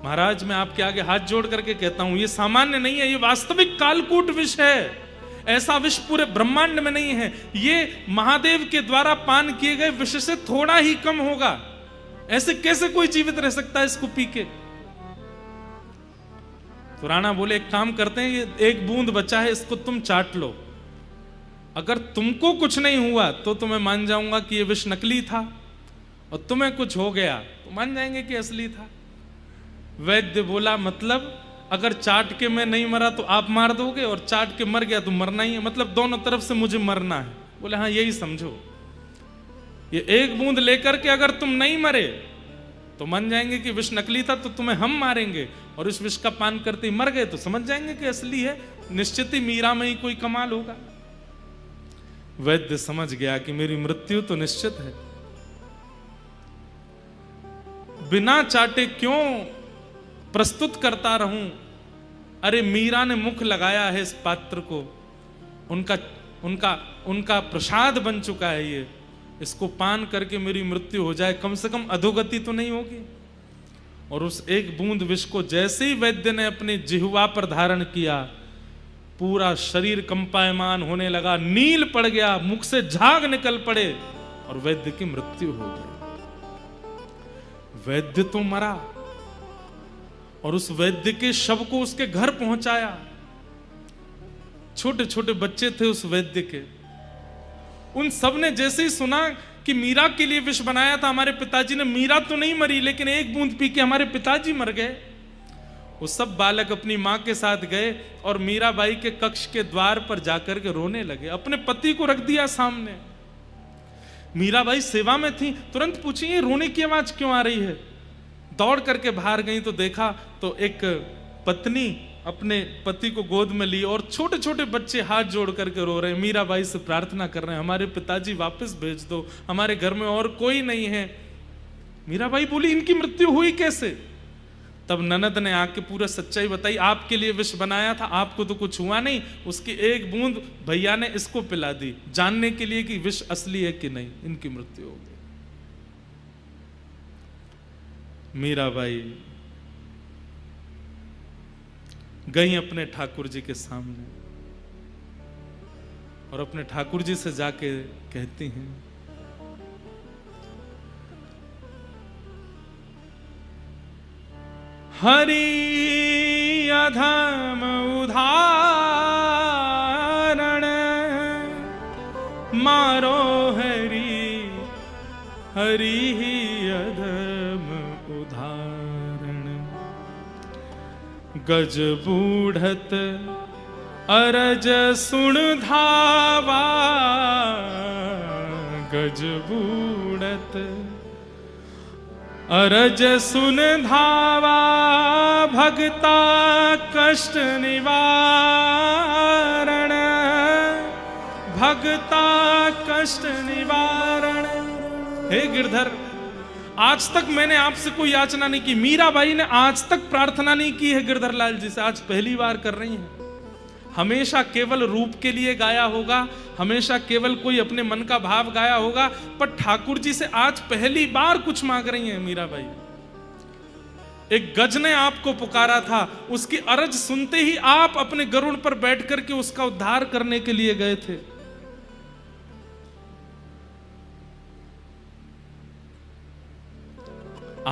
महाराज, मैं आपके आगे हाथ जोड़ करके कहता हूं, ये सामान्य नहीं है, ये वास्तविक कालकूट विष है। ऐसा विष पूरे ब्रह्मांड में नहीं है। ये महादेव के द्वारा पान किए गए विष से थोड़ा ही कम होगा। ऐसे कैसे कोई जीवित रह सकता है इसको पी के? तो राणा बोले, एक काम करते हैं, ये एक बूंद बचा है, इसको तुम चाट लो। अगर तुमको कुछ नहीं हुआ तो तुम्हें मान जाऊंगा कि ये विष नकली था, और तुम्हें कुछ हो गया तो मान जाएंगे कि असली था। वैद्य बोला, मतलब अगर चाट के मैं नहीं मरा तो आप मार दोगे, और चाट के मर गया तो मरना ही है, मतलब दोनों तरफ से मुझे मरना है। बोले, हाँ यही समझो। ये एक बूंद लेकर के अगर तुम नहीं मरे तो मान जाएंगे कि विष नकली था, तो तुम्हें हम मारेंगे, और इस विष का पान करते ही मर गए तो समझ जाएंगे कि असली है। निश्चित ही मीरा में ही कोई कमाल होगा। वैद्य समझ गया कि मेरी मृत्यु तो निश्चित है, बिना चाटे क्यों प्रस्तुत करता रहूं। अरे मीरा ने मुख लगाया है इस पात्र को, उनका उनका उनका प्रसाद बन चुका है ये, इसको पान करके मेरी मृत्यु हो जाए, कम से कम अधोगति तो नहीं होगी। और उस एक बूंद विष को जैसे ही वैद्य ने अपने जिह्वा पर धारण किया, पूरा शरीर कंपायमान होने लगा, नील पड़ गया, मुख से झाग निकल पड़े और वैद्य की मृत्यु हो गई। वैद्य तो मरा, और उस वैद्य के शव को उसके घर पहुंचाया। छोटे छोटे बच्चे थे उस वैद्य के। उन सब ने जैसे ही सुना कि मीरा के लिए विष बनाया था हमारे पिताजी ने, मीरा तो नहीं मरी लेकिन एक बूंद पी के हमारे पिताजी मर गए, वो सब बालक अपनी मां के साथ गए और मीराबाई के कक्ष के द्वार पर जाकर के रोने लगे। अपने पति को रख दिया सामने। मीराबाई सेवा में थी, तुरंत पूछी, ये रोने की आवाज क्यों आ रही है? दौड़ करके बाहर गई तो देखा तो एक पत्नी अपने पति को गोद में ली और छोटे छोटे बच्चे हाथ जोड़ करके रो रहे हैं, मीराबाई से प्रार्थना कर रहे हैं, हमारे पिताजी वापस भेज दो, हमारे घर में और कोई नहीं है। मीराबाई बोली, इनकी मृत्यु हुई कैसे? तब ननद ने आके पूरा सच्चाई बताई, आपके लिए विष बनाया था, आपको तो कुछ हुआ नहीं, उसकी एक बूंद भैया ने इसको पिला दी, जानने के लिए कि विष असली है कि नहीं, इनकी मृत्यु हो गई। मीराबाई गई अपने ठाकुर जी के सामने और अपने ठाकुर जी से जाके कहती हैं, हरि अधम उदाहरण मारो हरि, हरि ही अधम उदाहरण। गज बूढ़त अरज सुन धावा, गज बूढ़त अरज सुन धावा भगता कष्ट निवारण, भगता कष्ट निवारण। हे गिरधर, आज तक मैंने आपसे कोई याचना नहीं की। मीराबाई ने आज तक प्रार्थना नहीं की है गिरधर लाल जी से, आज पहली बार कर रही हैं। हमेशा केवल रूप के लिए गाया होगा, हमेशा केवल कोई अपने मन का भाव गाया होगा, पर ठाकुर जी से आज पहली बार कुछ मांग रही हैं मीराबाई। एक गज ने आपको पुकारा था, उसकी अरज सुनते ही आप अपने गरुड़ पर बैठ करके उसका उद्धार करने के लिए गए थे।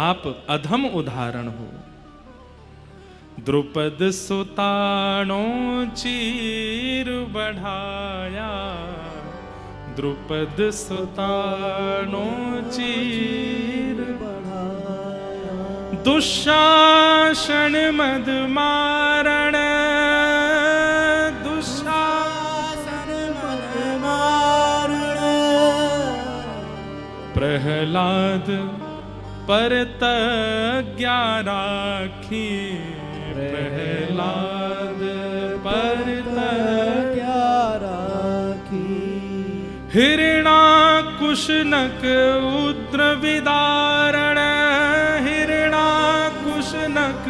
आप अधम उदाहरण हो। द्रुपद सुतानो चीर बढ़ाया, द्रुपद सुतानो चीर बढ़ाया। दुशासन मद मारण, दुशासन मद मारण। प्रहलाद परतज्ञा राखी, प्रहलाद परतज्ञा राखी। हिरणाकुशनक उद्र विदारण, हिरणाकुशनक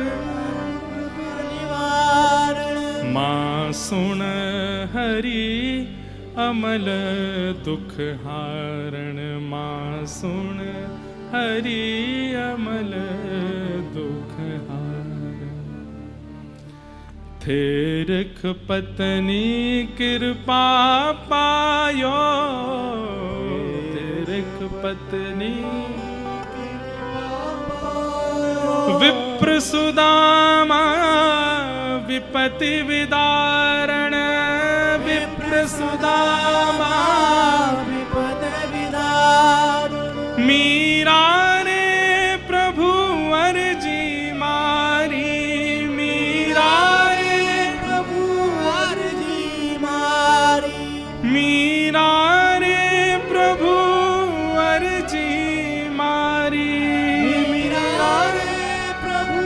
निवारण। मां सुन हरि अमल दुख हारण, मां सुन हरि अमल दुख हारण। थेरख पत्नी कृपा पायो, थेरख पत्नी विप्र सुदामा विपति विदारण, विप्र सुदामा विपति विदारण। मीरा रे प्रभु अर्जी मारी, मीरा रे प्रभु अर्जी मारी। मीरा रे प्रभु अर्जी मारी, मीरा रे प्रभु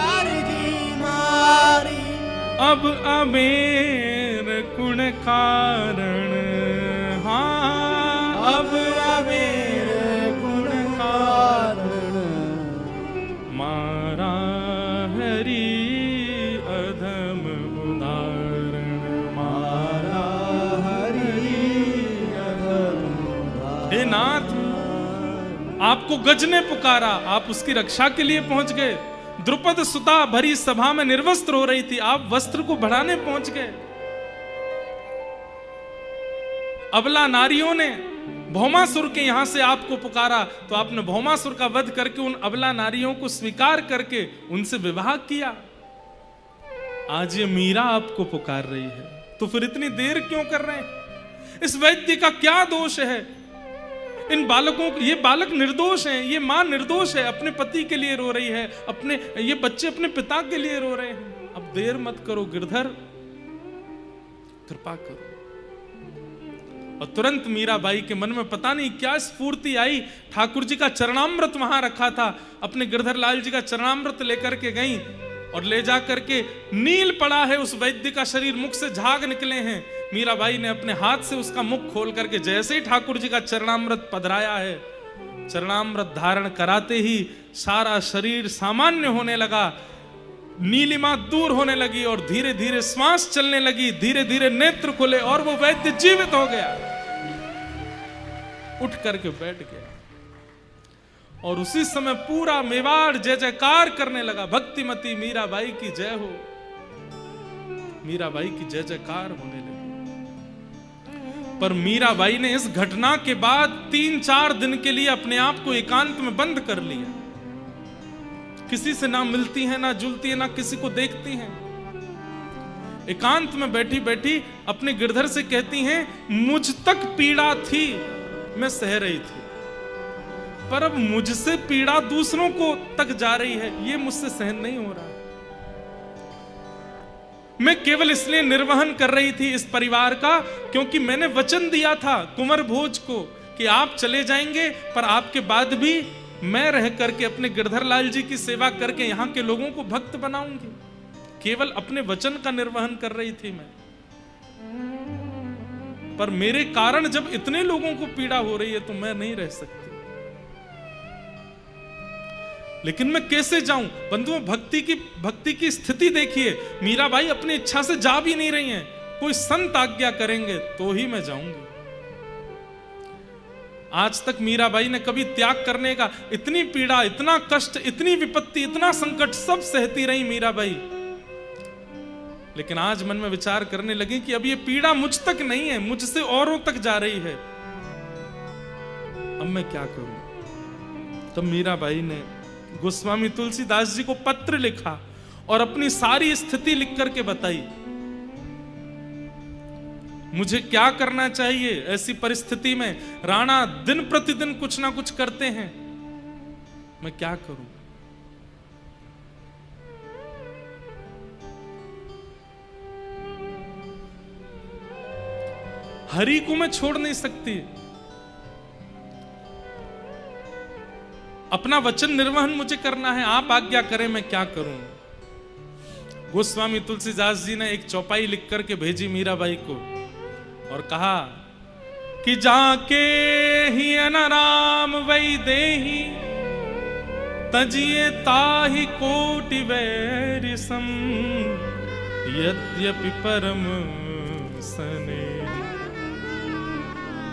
अर्जी मारी। अब अबेर कुण कारण, हाँ अब अबेर कुण कारण। मारा हरि अधम उदाहरण, मारा हरि अधम उदाहरण। हे नाथ, आपको गज ने पुकारा, आप उसकी रक्षा के लिए पहुंच गए। द्रुपद सुता भरी सभा में निर्वस्त्र हो रही थी, आप वस्त्र को बढ़ाने पहुंच गए। अबला नारियों ने भौमासुर के यहां से आपको पुकारा, तो आपने भौमासुर का वध करके उन अबला नारियों को स्वीकार करके उनसे विवाह किया। आज ये मीरा आपको पुकार रही है, तो फिर इतनी देर क्यों कर रहे हैं? इस वैद्य का क्या दोष है? इन बालकों, ये बालक निर्दोष हैं, ये मां निर्दोष है, अपने पति के लिए रो रही है, अपने ये बच्चे अपने पिता के लिए रो रहे हैं। अब देर मत करो गिरधर, कृपा करो। और तुरंत मीराबाई के मन में पता नहीं क्या स्फूर्ति आई, ठाकुर जी का चरणामृत वहां रखा था, अपने गिरधर लाल जी का चरणामृत लेकर के गई और ले जा करके नील पड़ा है उस वैद्य का शरीर, मुख से झाग निकले हैं। मीराबाई ने अपने हाथ से उसका मुख खोल करके जैसे ही ठाकुर जी का चरणामृत पधराया है, चरणामृत धारण कराते ही सारा शरीर सामान्य होने लगा, नीलिमा दूर होने लगी और धीरे धीरे श्वास चलने लगी, धीरे धीरे नेत्र खुले और वो वैद्य जीवित हो गया, उठ करके बैठ गया। और उसी समय पूरा मेवाड़ जय जयकार करने लगा, भक्तिमती मीराबाई की जय हो, मीराबाई की जय जयकार होने लगी। पर मीराबाई ने इस घटना के बाद 3-4 दिन के लिए अपने आप को एकांत में बंद कर लिया, किसी से ना मिलती है, ना जुलती है, ना किसी को देखती हैं। एकांत में बैठी बैठी अपने गिरधर से कहती हैं, मुझ तक पीड़ा थी, मैं सह रही थी, पर अब मुझसे पीड़ा दूसरों को तक जा रही है, ये मुझसे सहन नहीं हो रहा। मैं केवल इसलिए निर्वहन कर रही थी इस परिवार का, क्योंकि मैंने वचन दिया था कुंवर भोज को कि आप चले जाएंगे, पर आपके बाद भी मैं रह करके अपने गिरधर लाल जी की सेवा करके यहाँ के लोगों को भक्त बनाऊंगी। केवल अपने वचन का निर्वहन कर रही थी मैं, पर मेरे कारण जब इतने लोगों को पीड़ा हो रही है तो मैं नहीं रह सकती। लेकिन मैं कैसे जाऊं? बंधुओं, भक्ति की स्थिति देखिए। मीराबाई अपनी इच्छा से जा भी नहीं रही हैं, कोई संत आज्ञा करेंगे तो ही मैं जाऊंगी। आज तक मीराबाई ने कभी त्याग करने का, इतनी पीड़ा, इतना कष्ट, इतनी विपत्ति, इतना संकट सब सहती रही मीराबाई। लेकिन आज मन में विचार करने लगी कि अब ये पीड़ा मुझ तक नहीं है, मुझसे औरों तक जा रही है, अब मैं क्या करूं? तब मीराबाई ने गोस्वामी तुलसीदास जी को पत्र लिखा और अपनी सारी स्थिति लिख करके बताई, मुझे क्या करना चाहिए ऐसी परिस्थिति में। राणा दिन प्रतिदिन कुछ ना कुछ करते हैं, मैं क्या करूं? हरि को मैं छोड़ नहीं सकती, अपना वचन निर्वहन मुझे करना है, आप आज्ञा करें मैं क्या करूं? गोस्वामी तुलसीदास जी ने एक चौपाई लिख करके भेजी मीराबाई को और कहा कि जाके ही अनाराम वही देही तजिए ताहि कोटि वैरि सम यद्यपि परम सने।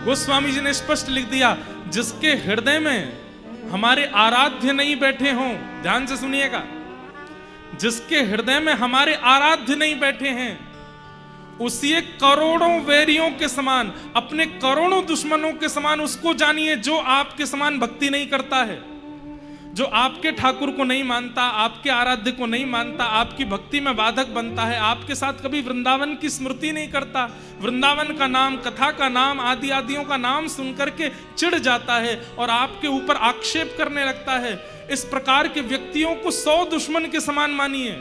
गोस्वामी जी ने स्पष्ट लिख दिया, जिसके हृदय में हमारे आराध्य नहीं बैठे हों, ध्यान से सुनिएगा, जिसके हृदय में हमारे आराध्य नहीं बैठे हैं, उसी एक करोड़ों वैरियों के समान, अपने करोड़ों दुश्मनों के समान उसको जानिए जो आपके समान भक्ति नहीं करता है, जो आपके ठाकुर को नहीं मानता, आपके आराध्य को नहीं मानता, आपकी भक्ति में बाधक बनता है, आपके साथ कभी वृंदावन की स्मृति नहीं करता, वृंदावन का नाम, कथा का नाम, आदि आदियों का नाम सुनकर के चिढ़ जाता है और आपके ऊपर आक्षेप करने लगता है। इस प्रकार के व्यक्तियों को 100 दुश्मन के समान मानिए।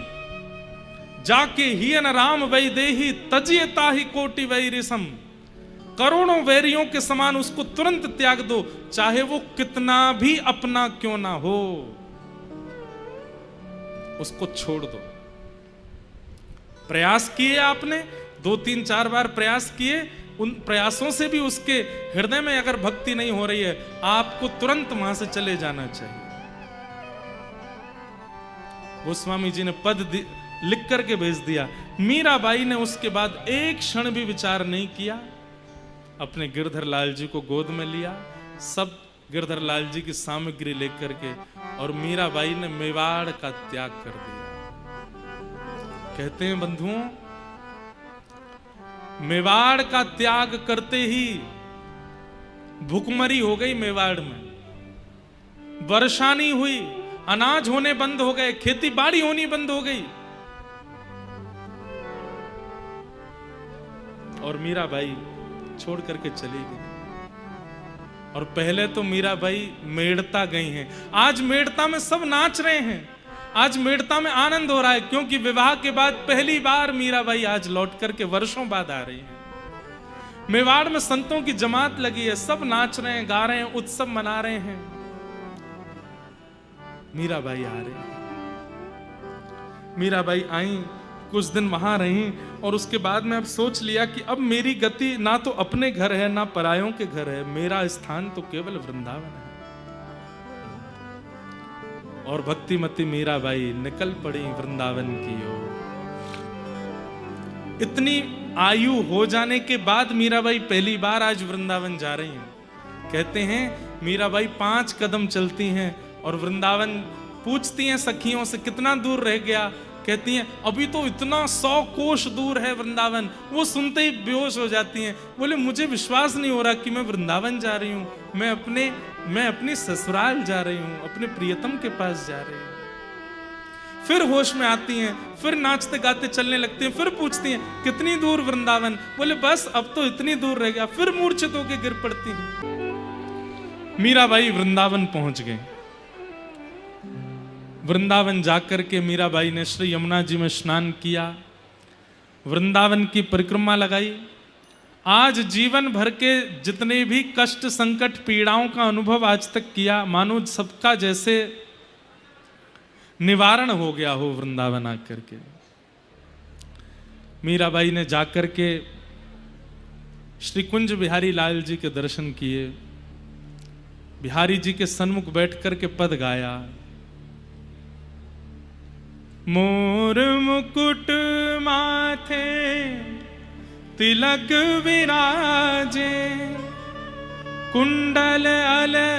जाके ही न राम वै देही तजिए ताहि कोटि वैरि सम, करोड़ों वैरियों के समान उसको तुरंत त्याग दो, चाहे वो कितना भी अपना क्यों ना हो, उसको छोड़ दो। प्रयास किए आपने, 2-3-4 बार प्रयास किए, उन प्रयासों से भी उसके हृदय में अगर भक्ति नहीं हो रही है, आपको तुरंत वहां से चले जाना चाहिए। गोस्वामी जी ने पद लिख करके भेज दिया। मीराबाई ने उसके बाद एक क्षण भी विचार नहीं किया, अपने गिरधर लाल जी को गोद में लिया, सब गिरधर लाल जी की सामग्री लेकर के, और मीराबाई ने मेवाड़ का त्याग कर दिया। कहते हैं बंधुओं, मेवाड़ का त्याग करते ही भूखमरी हो गई मेवाड़ में, वर्षा नहीं हुई, अनाज होने बंद हो गए, खेती बाड़ी होनी बंद हो गई, और मीराबाई छोड़ करके चली गई। और पहले तो मीराबाई मेड़ता गई हैं, आज मेड़ता में सब नाच रहे हैं, आज मेड़ता में आनंद हो रहा है, क्योंकि विवाह के बाद पहली बार मीराबाई आज लौट करके वर्षों बाद आ रही हैं। मेवाड़ में संतों की जमात लगी है, सब नाच रहे हैं, गा रहे हैं, उत्सव मना रहे हैं, मीराबाई आ रही हैं। मीराबाई आई, कुछ दिन वहां रही, और उसके बाद में अब सोच लिया कि अब मेरी गति ना तो अपने घर है ना परायों के घर है, मेरा स्थान तो केवल वृंदावन है। और भक्तिमती मीराबाई निकल पड़ी वृंदावन की ओर। इतनी आयु हो जाने के बाद मीराबाई पहली बार आज वृंदावन जा रही हैं। कहते हैं मीराबाई 5 कदम चलती हैं और वृंदावन पूछती हैं सखियों से कितना दूर रह गया, कहती हैं अभी तो इतना 100 कोष दूर है वृंदावन। वो सुनते ही बेहोश हो जाती हैं, बोले मुझे विश्वास नहीं हो रहा कि मैं वृंदावन जा रही हूँ, मैं अपनी ससुराल जा रही हूँ, अपने प्रियतम के पास जा रही हूँ। फिर होश में आती हैं, फिर नाचते गाते चलने लगती हैं, फिर पूछती हैं कितनी दूर वृंदावन, बोले बस अब तो इतनी दूर रह गया, फिर मूर्छित होकर गिर पड़ती हैं। मीराबाई वृंदावन पहुंच गए। वृंदावन जाकर के मीराबाई ने श्री यमुना जी में स्नान किया, वृंदावन की परिक्रमा लगाई, आज जीवन भर के जितने भी कष्ट संकट पीड़ाओं का अनुभव आज तक किया, मानो सबका जैसे निवारण हो गया हो वृंदावन आकर के। मीराबाई ने जाकर के श्री कुंज बिहारी लाल जी के दर्शन किए, बिहारी जी के सन्मुख बैठ कर के पद गाया, मोर मुकुट माथे तिलक विराजे, कुंडल अलंकारी